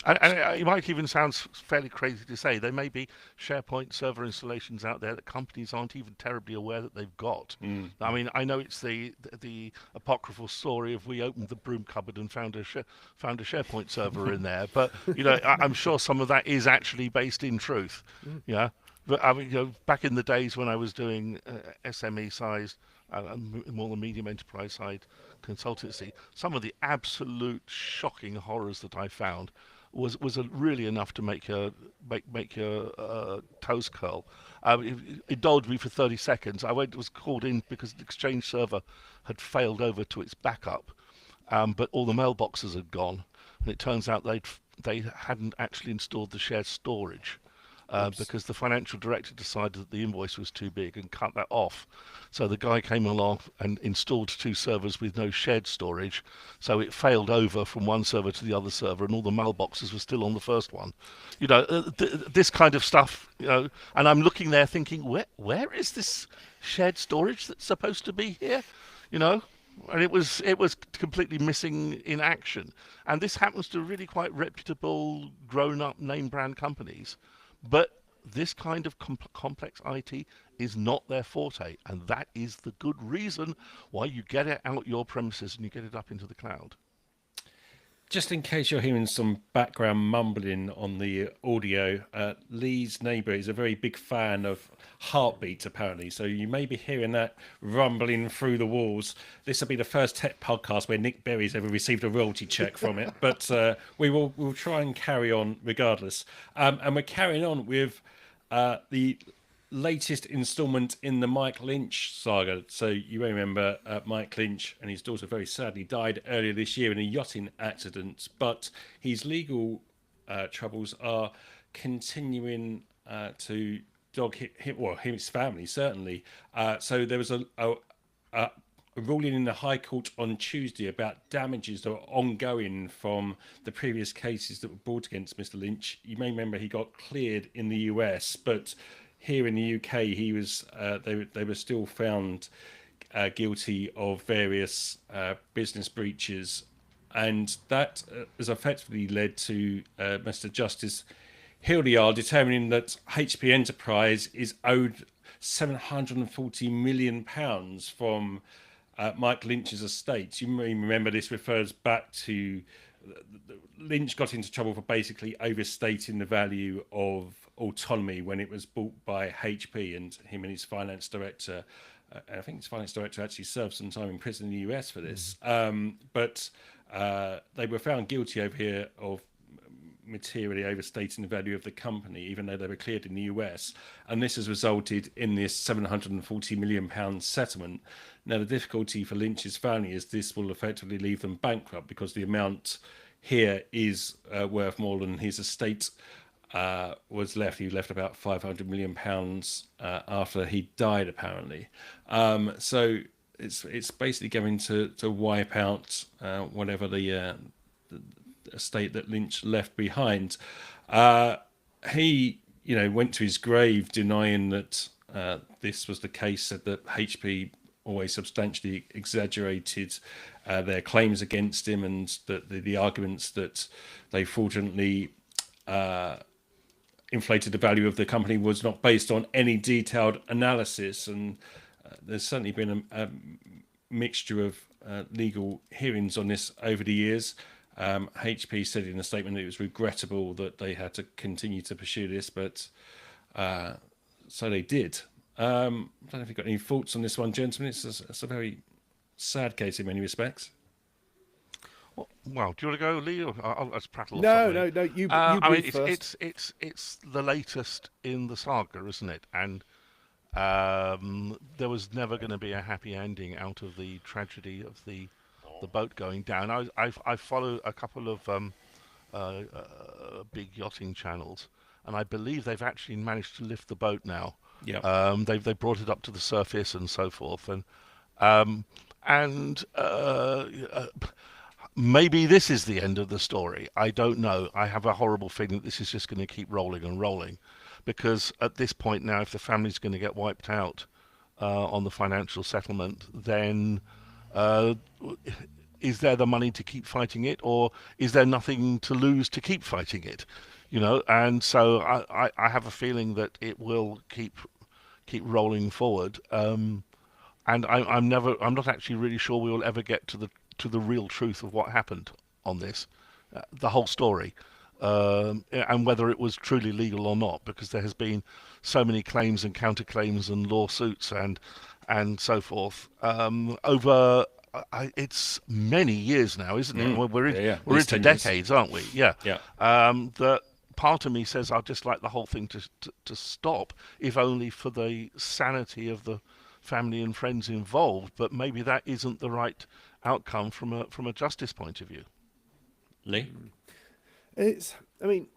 And it might even sound fairly crazy to say there may be SharePoint server installations out there that companies aren't even terribly aware that they've got. I mean, I know it's the apocryphal story of we opened the broom cupboard and found a SharePoint server in there, but I'm sure some of that is actually based in truth. Yeah, but I mean, back in the days when I was doing SME sized and more the medium enterprise side consultancy, some of the absolute shocking horrors that I found was really enough to make your toes curl. It indulged me for 30 seconds. Was called in because the Exchange server had failed over to its backup, but all the mailboxes had gone, and it turns out they hadn't actually installed the shared storage. Because the financial director decided that the invoice was too big and cut that off. So the guy came along and installed 2 servers with no shared storage. So it failed over from one server to the other server, and all the mailboxes were still on the first one. This kind of stuff. And I'm looking there thinking, where is this shared storage that's supposed to be here? And it was completely missing in action. And this happens to really quite reputable, grown-up name brand companies. But this kind of complex IT is not their forte, and that is the good reason why you get it out your premises and you get it up into the cloud. Just in case you're hearing some background mumbling on the audio, Lee's neighbour is a very big fan of heartbeats, apparently. So you may be hearing that rumbling through the walls. This will be the first tech podcast where Nick Berry's ever received a royalty check from it. But we'll try and carry on regardless. And we're carrying on with the latest instalment in the Mike Lynch saga. So you may remember Mike Lynch and his daughter very sadly died earlier this year in a yachting accident, but his legal troubles are continuing to dog him, well, his family certainly. So there was a ruling in the High Court on Tuesday about damages that are ongoing from the previous cases that were brought against Mr. Lynch. You may remember he got cleared in the US, but here in the UK, he was. They were still found guilty of various business breaches, and that has effectively led to Mr. Justice Hildyard determining that HP Enterprise is owed £740 million from Mike Lynch's estate. You may remember this refers back to Lynch got into trouble for basically overstating the value of Autonomy when it was bought by HP, and him and his finance director, I think his finance director actually served some time in prison in the US for this. But they were found guilty over here of materially overstating the value of the company, even though they were cleared in the US. And this has resulted in this £740 million settlement. Now, the difficulty for Lynch's family is this will effectively leave them bankrupt because the amount here is worth more than his estate was left. He left about £500 million after he died, apparently. So it's basically going to wipe out whatever the estate that Lynch left behind. He, went to his grave denying that this was the case, said that HP always substantially exaggerated their claims against him, and that the arguments that they fraudulently inflated the value of the company was not based on any detailed analysis. And there's certainly been a mixture of legal hearings on this over the years. HP said in a statement that it was regrettable that they had to continue to pursue this, but so they did. I don't know if you've got any thoughts on this one, gentlemen. It's a very sad case in many respects. Well, do you want to go, Lee? Or I'll just prattle off No, something. no, no. You I mean, breathe first. it's the latest in the saga, isn't it? And there was never going to be a happy ending out of the tragedy of the boat going down. I follow a couple of big yachting channels, and I believe they've actually managed to lift the boat now. Yeah. They brought it up to the surface and so forth, um, and maybe this is the end of the story. I don't know. I have a horrible feeling that this is just going to keep rolling and rolling, because at this point now, if the family's going to get wiped out on the financial settlement, then uh, is there the money to keep fighting it, or is there nothing to lose to keep fighting it? You know, and so I have a feeling that it will keep rolling forward. And I'm not actually really sure we will ever get to the real truth of what happened on this, the whole story, and whether it was truly legal or not, because there has been so many claims and counterclaims and lawsuits and so forth over. It's many years now, isn't it? We're Yeah. At we're least into 10 years. decades, aren't we? Yeah. Yeah. That part of me says I'd just like the whole thing to stop, if only for the sanity of the family and friends involved. But maybe that isn't the right outcome from a justice point of view. Lee? It's. I mean,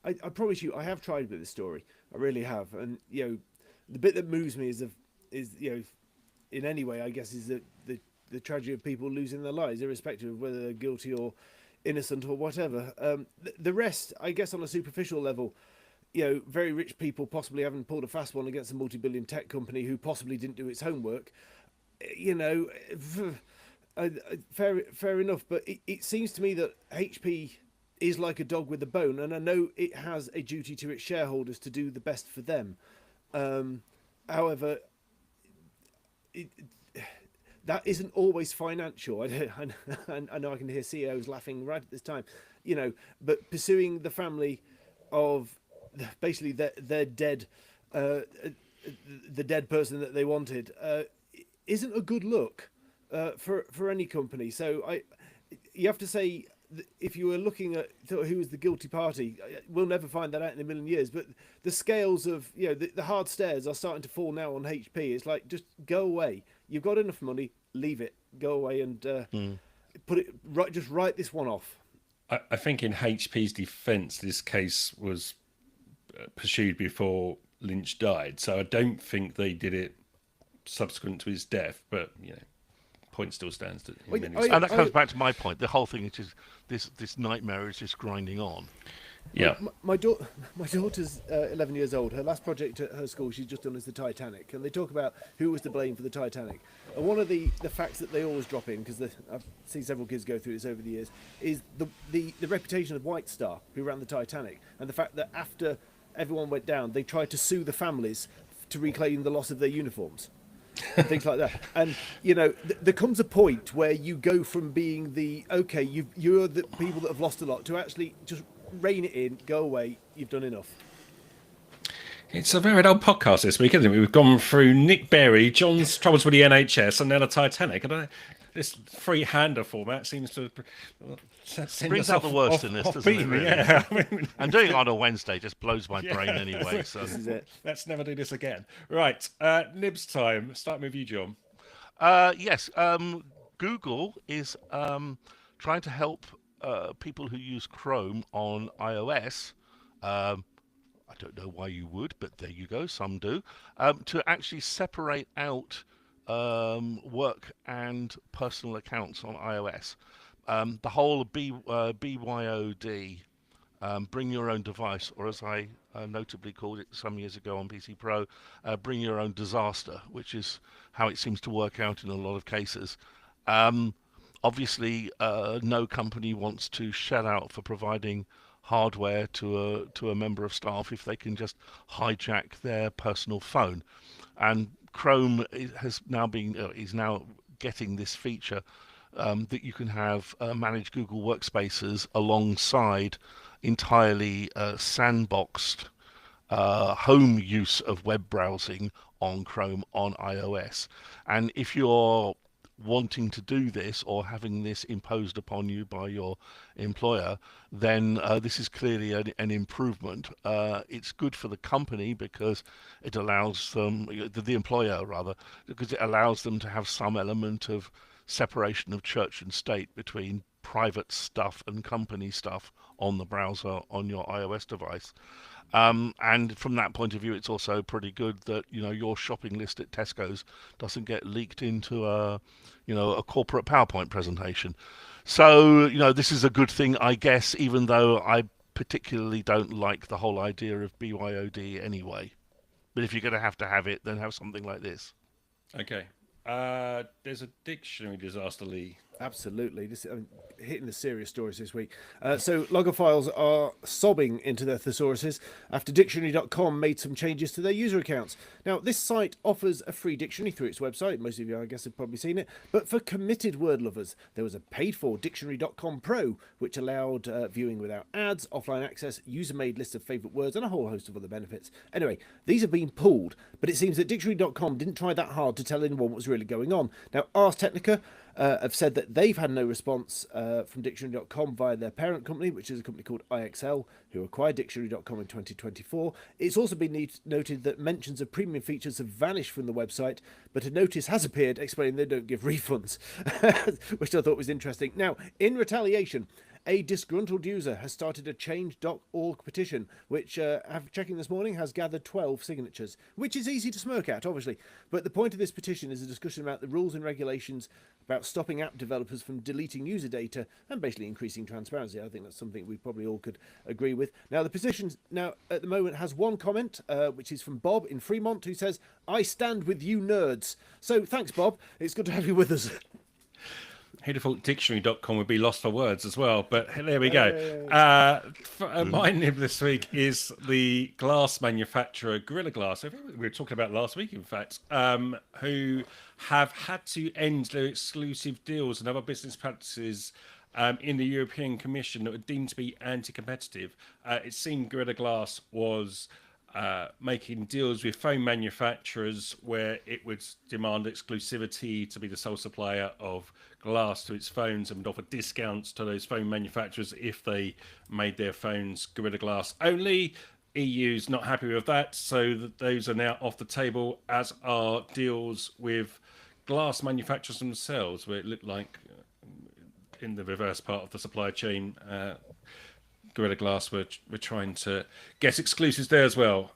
I promise you, I have tried with this story. I really have, and the bit that moves me is in any way, I guess, is the tragedy of people losing their lives, irrespective of whether they're guilty or innocent or whatever. The rest, I guess, on a superficial level, very rich people possibly having pulled a fast one against a multi-billion tech company who possibly didn't do its homework. Fair enough. But it seems to me that HP is like a dog with a bone, and I know it has a duty to its shareholders to do the best for them. However, that isn't always financial. I know I can hear CEOs laughing right at this time, but pursuing the family of basically their dead, the dead person that they wanted, isn't a good look for any company. So you have to say, if you were looking at who was the guilty party, we'll never find that out in a million years. But the scales of the hard stairs are starting to fall now on HP. It's like, just go away. You've got enough money, leave it, go away, and put it right. Just write this one off. I think in HP's defence, this case was pursued before Lynch died, so I don't think they did it subsequent to his death. But point still stands. And that comes back to my point. The whole thing is just this nightmare is just grinding on. Yeah. My daughter's 11 years old. Her last project at her school she's just done is the Titanic, and they talk about who was to blame for the Titanic. And one of the facts that they always drop in, because I've seen several kids go through this over the years, is the reputation of White Star, who ran the Titanic, and the fact that after everyone went down, they tried to sue the families to reclaim the loss of their uniforms. Things like that. And there comes a point where you go from being you're the people that have lost a lot, to actually just rein it in, go away, you've done enough. It's a very old podcast this week, isn't it? We've gone through Nick Berry, John's troubles with the NHS, and now the Titanic. I don't know, this free-hander format seems to brings out the worst in this, doesn't it? Really? Yeah. And doing it on a Wednesday just blows my brain anyway. So This is it. Let's never do this again. Right, Nibs time. Start with you, John. Yes, Google is trying to help people who use Chrome on iOS. I don't know why you would, but there you go. Some do. To actually separate out work and personal accounts on iOS. The whole BYOD, bring your own device, or as I notably called it some years ago on PC Pro, bring your own disaster, which is how it seems to work out in a lot of cases. Obviously, no company wants to shell out for providing hardware to a member of staff if they can just hijack their personal phone. And Chrome is now getting this feature that you can have manage Google Workspaces alongside entirely sandboxed home use of web browsing on Chrome on iOS. And if you're wanting to do this or having this imposed upon you by your employer, then this is clearly an improvement. It's good for the company because it allows them, the employer rather, because it allows them to have some element of separation of church and state between private stuff and company stuff on the browser on your iOS device. And from that point of view, it's also pretty good that your shopping list at Tesco's doesn't get leaked into a corporate PowerPoint presentation. So this is a good thing, I guess, even though I particularly don't like the whole idea of BYOD anyway. But if you're going to have it, then have something like this. Okay. There's a dictionary disaster, Lee. Absolutely. This hitting the serious stories this week. So logophiles are sobbing into their thesauruses after dictionary.com made some changes to their user accounts. Now, this site offers a free dictionary through its website. Most of you, I guess, have probably seen it. But for committed word lovers, there was a paid-for dictionary.com Pro, which allowed viewing without ads, offline access, user-made lists of favourite words, and a whole host of other benefits. Anyway, these have been pulled, but it seems that dictionary.com didn't try that hard to tell anyone what was really going on. Now, Ars Technica have said that they've had no response from Dictionary.com via their parent company, which is a company called IXL, who acquired Dictionary.com in 2024. It's also been noted that mentions of premium features have vanished from the website, but a notice has appeared explaining they don't give refunds, which I thought was interesting. Now, in retaliation, a disgruntled user has started a change.org petition, which, after checking this morning, has gathered 12 signatures, which is easy to smirk at, obviously. But the point of this petition is a discussion about the rules and regulations about stopping app developers from deleting user data and basically increasing transparency. I think that's something we probably all could agree with. Now, the petition now at the moment has one comment, which is from Bob in Fremont, who says, "I stand with you nerds." So thanks, Bob. It's good to have you with us. Who'd have thought dictionary.com would be lost for words as well, but there we go. My nib this week is the glass manufacturer Gorilla Glass, I think we were talking about last week, in fact, who have had to end their exclusive deals and other business practices in the European Commission that were deemed to be anti-competitive. It seemed Gorilla Glass was making deals with phone manufacturers where it would demand exclusivity to be the sole supplier of glass to its phones and would offer discounts to those phone manufacturers if they made their phones Gorilla Glass only. EU's not happy with that, so those are now off the table, as are deals with glass manufacturers themselves, where it looked like in the reverse part of the supply chain, Gorilla Glass were trying to get exclusives there as well.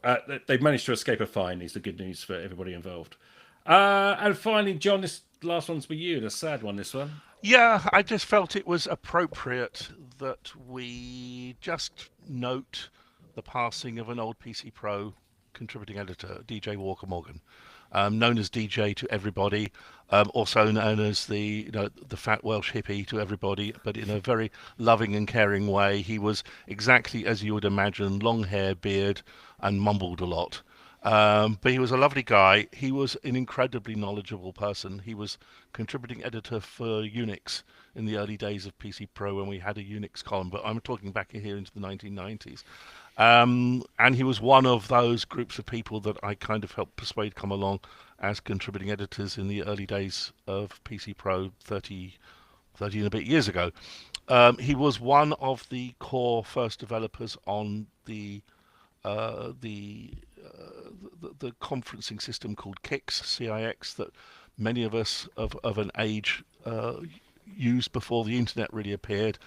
They've managed to escape a fine, is the good news for everybody involved. And finally, John, this last one's for you, the sad one, this one. Yeah, I just felt it was appropriate that we just note the passing of an old PC Pro contributing editor, DJ Walker Morgan. Known as DJ to everybody, also known as the fat Welsh hippie to everybody, but in a very loving and caring way. He was exactly as you would imagine, long hair, beard, and mumbled a lot. But he was a lovely guy. He was an incredibly knowledgeable person. He was contributing editor for Unix in the early days of PC Pro when we had a Unix column, but I'm talking back here into the 1990s. And he was one of those groups of people that I kind of helped persuade come along as contributing editors in the early days of PC Pro 30 and a bit years ago. He was one of the core first developers on the conferencing system called CIX, that many of us of an age used before the internet really appeared.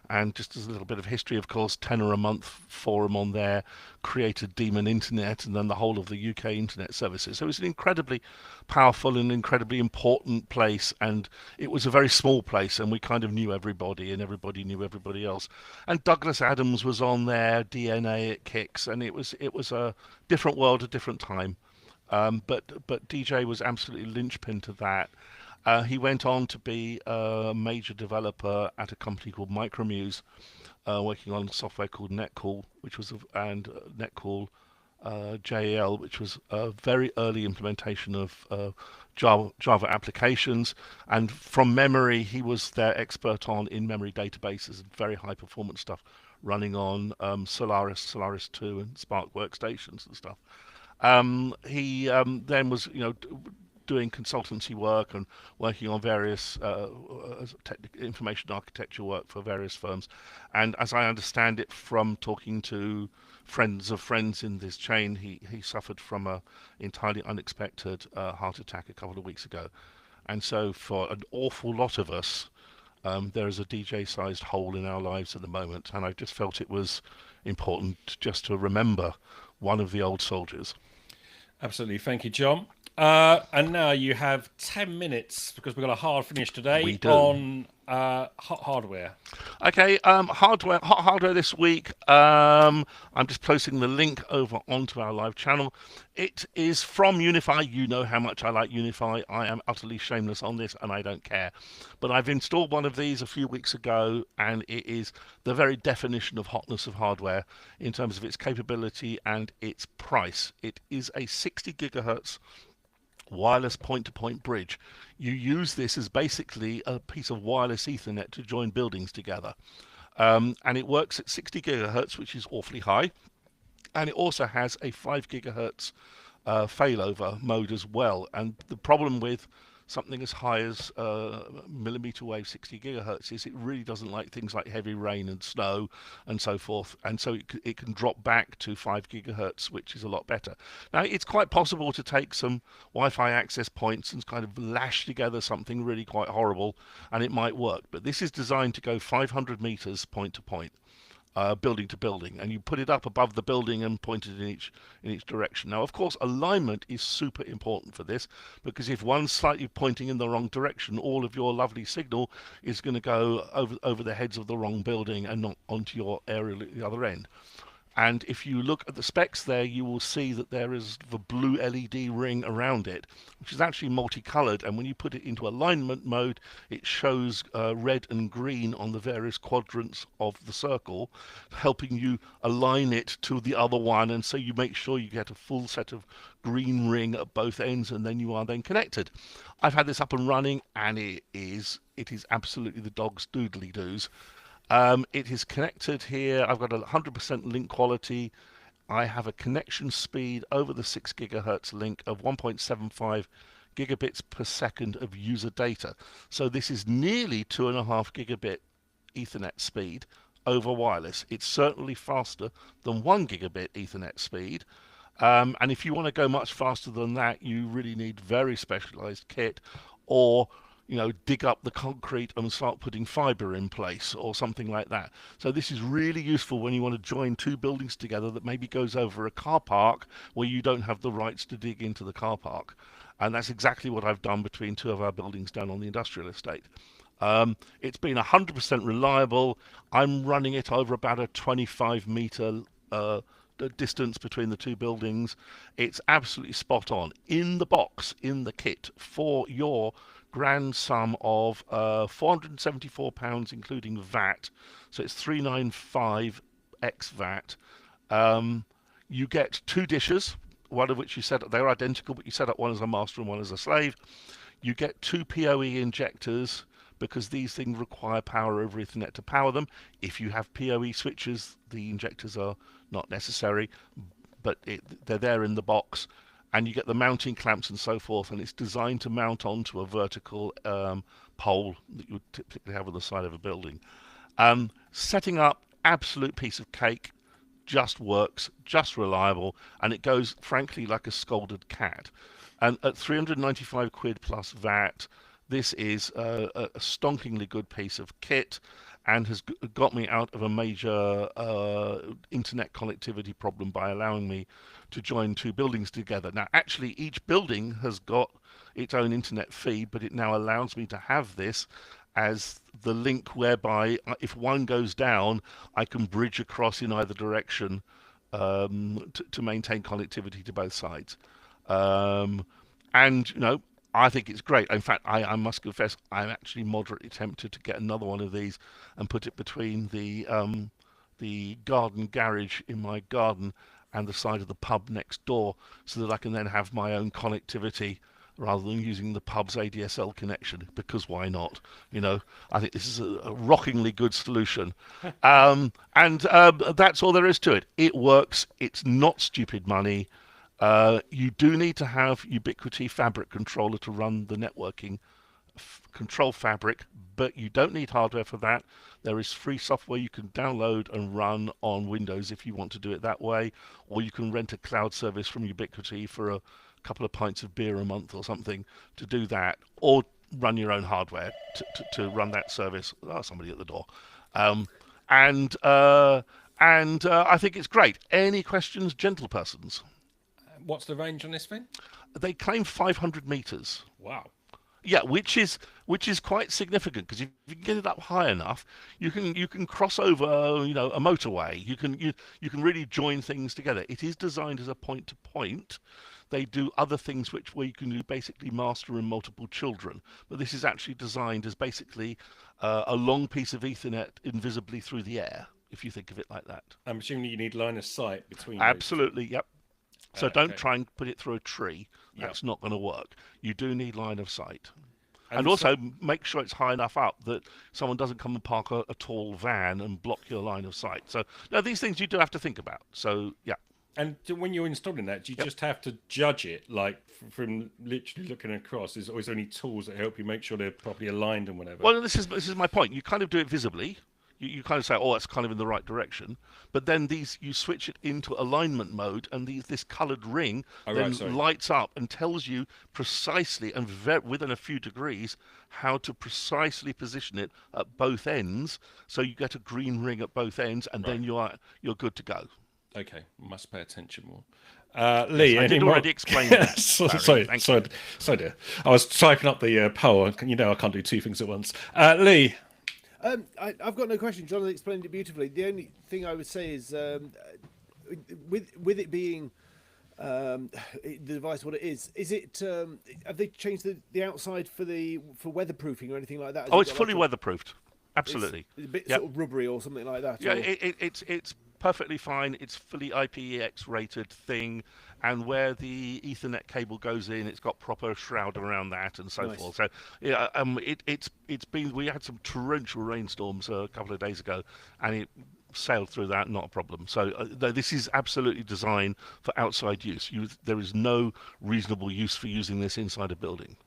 And just as a little bit of history, of course, tenner a month forum on there created Demon Internet and then the whole of the UK internet services. So it was an incredibly powerful and incredibly important place, and it was a very small place, and we kind of knew everybody and everybody knew everybody else. And Douglas Adams was on there, DNA at Kix, and it was a different world, a different time. But DJ was absolutely linchpin to that. He went on to be a major developer at a company called Micromuse, working on software called Netcall, and Netcall JL, which was a very early implementation of Java applications. And from memory, he was their expert on in-memory databases and very high performance stuff running on Solaris 2 and Spark workstations and stuff. He then was, doing consultancy work and working on various information architecture work for various firms. And as I understand it from talking to friends of friends in this chain, he suffered from a entirely unexpected heart attack a couple of weeks ago. And so for an awful lot of us, there is a DJ-sized hole in our lives at the moment, and I just felt it was important just to remember one of the old soldiers. Absolutely. Thank you, John. And now you have 10 minutes, because we've got a hard finish today, We do. on hardware. Okay, hardware this week. I'm just posting the link over onto our live channel. It is from Unify. You know how much I like Unify. I am utterly shameless on this, and I don't care. But I've installed one of these a few weeks ago, and it is the very definition of hotness of hardware in terms of its capability and its price. It is a 60 gigahertz wireless point-to-point bridge. You use this as basically a piece of wireless Ethernet to join buildings together. And it works at 60 gigahertz, which is awfully high. And it also has a 5 gigahertz failover mode as well. And the problem with something as high as millimeter wave 60 gigahertz is it really doesn't like things like heavy rain and snow and so forth, and so it can drop back to 5 gigahertz, which is a lot better. Now, it's quite possible to take some Wi-Fi access points and kind of lash together something really quite horrible, and it might work, but this is designed to go 500 meters point to point. Building to building, and you put it up above the building and point it in each direction. Now, of course, alignment is super important for this, because if one's slightly pointing in the wrong direction, all of your lovely signal is going to go over the heads of the wrong building and not onto your area at the other end. And if you look at the specs there, you will see that there is the blue LED ring around it, which is actually multicolored. And when you put it into alignment mode, it shows red and green on the various quadrants of the circle, helping you align it to the other one. And so you make sure you get a full set of green ring at both ends, and then you are then connected. I've had this up and running, and it is absolutely the dog's doodly doos. It is connected here. I've got a 100% link quality. I have a connection speed over the 6 gigahertz link of 1.75 gigabits per second of user data. So this is nearly 2.5 gigabit Ethernet speed over wireless. It's certainly faster than 1 gigabit Ethernet speed. And if you want to go much faster than that, you really need very specialized kit, or dig up the concrete and start putting fiber in place or something like that. So this is really useful when you want to join two buildings together that maybe goes over a car park where you don't have the rights to dig into the car park. And that's exactly what I've done between two of our buildings down on the industrial estate. It's been 100% reliable. I'm running it over about a 25 meter distance between the two buildings. It's absolutely spot on. In the box, in the kit, for your grand sum of £474, including VAT, so it's 395 ex VAT. You get two dishes, one of which you set up, they're identical, but you set up one as a master and one as a slave. You get two PoE injectors, because these things require power over Ethernet to power them. If you have PoE switches, the injectors are not necessary, but they're there in the box. And you get the mounting clamps and so forth, and it's designed to mount onto a vertical pole that you would typically have on the side of a building. Setting up, absolute piece of cake, just works, just reliable, and it goes, frankly, like a scolded cat. And at 395 quid plus VAT, this is a stonkingly good piece of kit, and has got me out of a major internet connectivity problem by allowing me to join two buildings together. Now, actually, each building has got its own internet feed, but it now allows me to have this as the link whereby if one goes down, I can bridge across in either direction to maintain connectivity to both sides. And, I think it's great. In fact, I must confess, I'm actually moderately tempted to get another one of these and put it between the garden garage in my garden and the side of the pub next door, so that I can then have my own connectivity rather than using the pub's ADSL connection, because why not? I think this is a rockingly good solution. And that's all there is to it. It works. It's not stupid money. You do need to have Ubiquiti Fabric Controller to run the networking control fabric, but you don't need hardware for that. There is free software you can download and run on Windows if you want to do it that way, or you can rent a cloud service from Ubiquiti for a couple of pints of beer a month or something to do that, or run your own hardware to run that service. Oh, somebody at the door. And I think it's great. Any questions, gentlepersons? What's the range on this thing? They claim 500 meters. Wow. Yeah, which is quite significant, because if you can get it up high enough, you can cross over, a motorway. You can really join things together. It is designed as a point to point. They do other things where you can do basically master and multiple children, but this is actually designed as basically a long piece of Ethernet invisibly through the air, if you think of it like that. I'm assuming you need line of sight between. Absolutely, yep. So don't okay. try and put it through a tree. That's not going to work. You do need line of sight. And so, also make sure it's high enough up that someone doesn't come and park a tall van and block your line of sight. So now these things you do have to think about. So yeah. And when you're installing that, do you just have to judge it, like from literally looking across? Is always only tools that help you make sure they're properly aligned and whatever? Well, this is my point. You kind of do it visibly. You kind of say, oh, it's kind of in the right direction. But then you switch it into alignment mode, and this coloured ring lights up and tells you precisely and within a few degrees how to precisely position it at both ends. So you get a green ring at both ends, and then you're good to go. Okay, must pay attention more. Lee, I did already explain that. sorry, dear. I was typing up the poll. I can't do two things at once. Lee. I've got no question. John explained it beautifully. The only thing I would say is, with it being the device what it is it have they changed the outside for weatherproofing or anything like that? Oh, it's fully weatherproofed. Absolutely. It's a bit sort of rubbery or something like that. Yeah, it's perfectly fine. It's fully IPEX rated thing, and where the Ethernet cable goes in, it's got proper shroud around that and so forth. So yeah, it's been. We had some torrential rainstorms a couple of days ago, and it sailed through that, not a problem. So this is absolutely designed for outside use. There is no reasonable use for using this inside a building.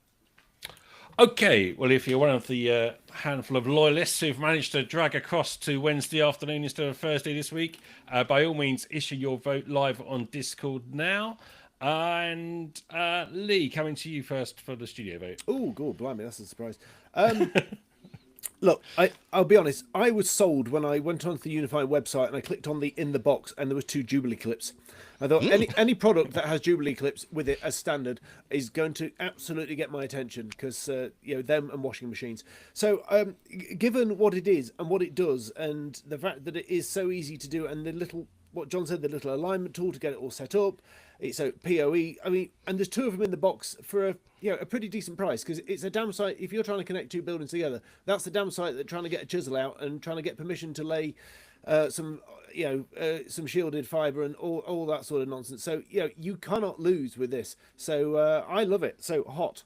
Okay, well, if you're one of the handful of loyalists who've managed to drag across to Wednesday afternoon instead of Thursday this week, by all means, issue your vote live on Discord now. And Lee, coming to you first for the studio vote. Oh, God, blimey, that's a surprise. Look, I'll be honest. I was sold when I went onto the Unified website and I clicked on the in the box, and there was 2 Jubilee clips. I thought any product that has Jubilee clips with it as standard is going to absolutely get my attention, because them and washing machines. So given what it is and what it does, and the fact that it is so easy to do, and what John said, the little alignment tool to get it all set up, it's a PoE. I mean, and there's 2 of them in the box for a pretty decent price, because it's a damn sight. If you're trying to connect 2 buildings together, that's the damn sight that trying to get a chisel out and trying to get permission to lay some shielded fibre and all that sort of nonsense. So you cannot lose with this. So I love it. So hot.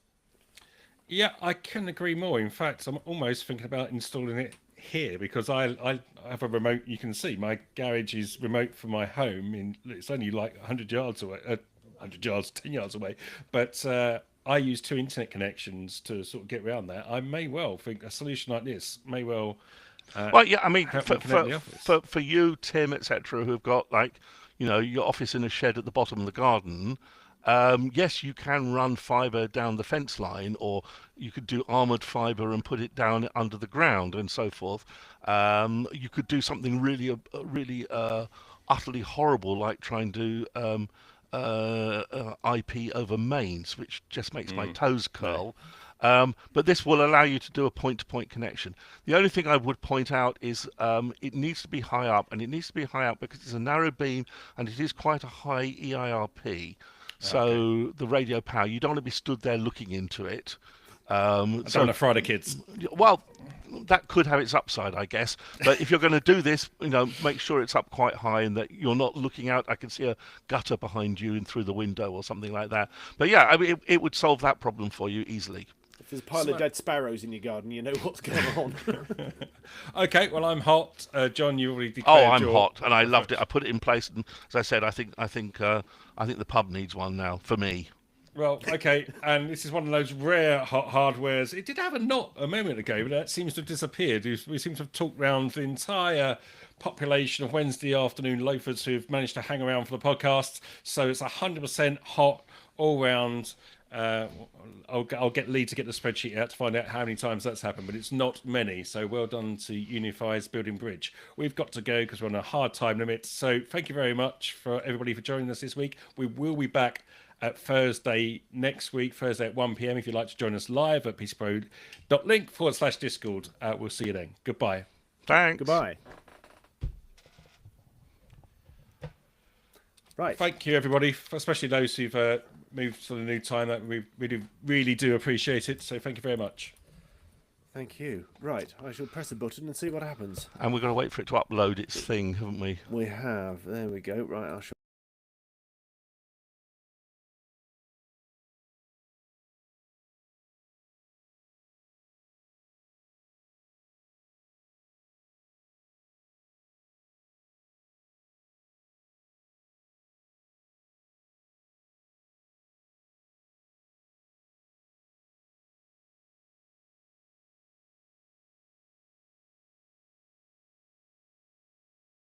Yeah, I couldn't agree more. In fact, I'm almost thinking about installing it here, because I have a remote. You can see my garage is remote from my home. It's only like 100 yards away, 100 yards, 10 yards away. But I use 2 internet connections to sort of get around that. I may well think a solution like this may well. Well, yeah, I mean, for you, Tim, etc., who've got your office in a shed at the bottom of the garden. Yes, you can run fibre down the fence line, or you could do armoured fibre and put it down under the ground and so forth. You could do something really utterly horrible, like trying to IP over mains, which just makes my toes curl. But this will allow you to do a point-to-point connection. The only thing I would point out is it needs to be high up, and it needs to be high up because it's a narrow beam and it is quite a high EIRP. So the radio power, you don't want to be stood there looking into it. I don't want to fry the kids. Well, that could have its upside, I guess. But if you're going to do this, make sure it's up quite high and that you're not looking out. I can see a gutter behind you and through the window or something like that. But yeah, I mean, it would solve that problem for you easily. If there's a pile of dead sparrows in your garden, you know what's going on. Okay, well, I'm hot. John, you already Oh, declared I'm your hot, and I loved it. I put it in place, and as I said, I think the pub needs one now for me. Well, okay, and this is one of those rare hardwares. It did have a knot a moment ago, but that seems to have disappeared. We seem to have talked round the entire population of Wednesday afternoon loafers who've managed to hang around for the podcast. So it's 100% hot all round. I'll get Lee to get the spreadsheet out to find out how many times that's happened, but it's not many. So well done to Unify's Building Bridge. We've got to go because we're on a hard time limit. So thank you very much for everybody for joining us this week. We will be back at Thursday next week, Thursday at 1 p.m. if you'd like to join us live at pcpro.link/Discord. We'll see you then. Goodbye. Thanks. Goodbye. Right. Thank you, everybody, especially those who've moved to the new time. That we really do appreciate it. So thank you very much. Thank you. Right, I shall press a button and see what happens. And we're going to wait for it to upload its thing, haven't we? We have. There we go. Right, I shall.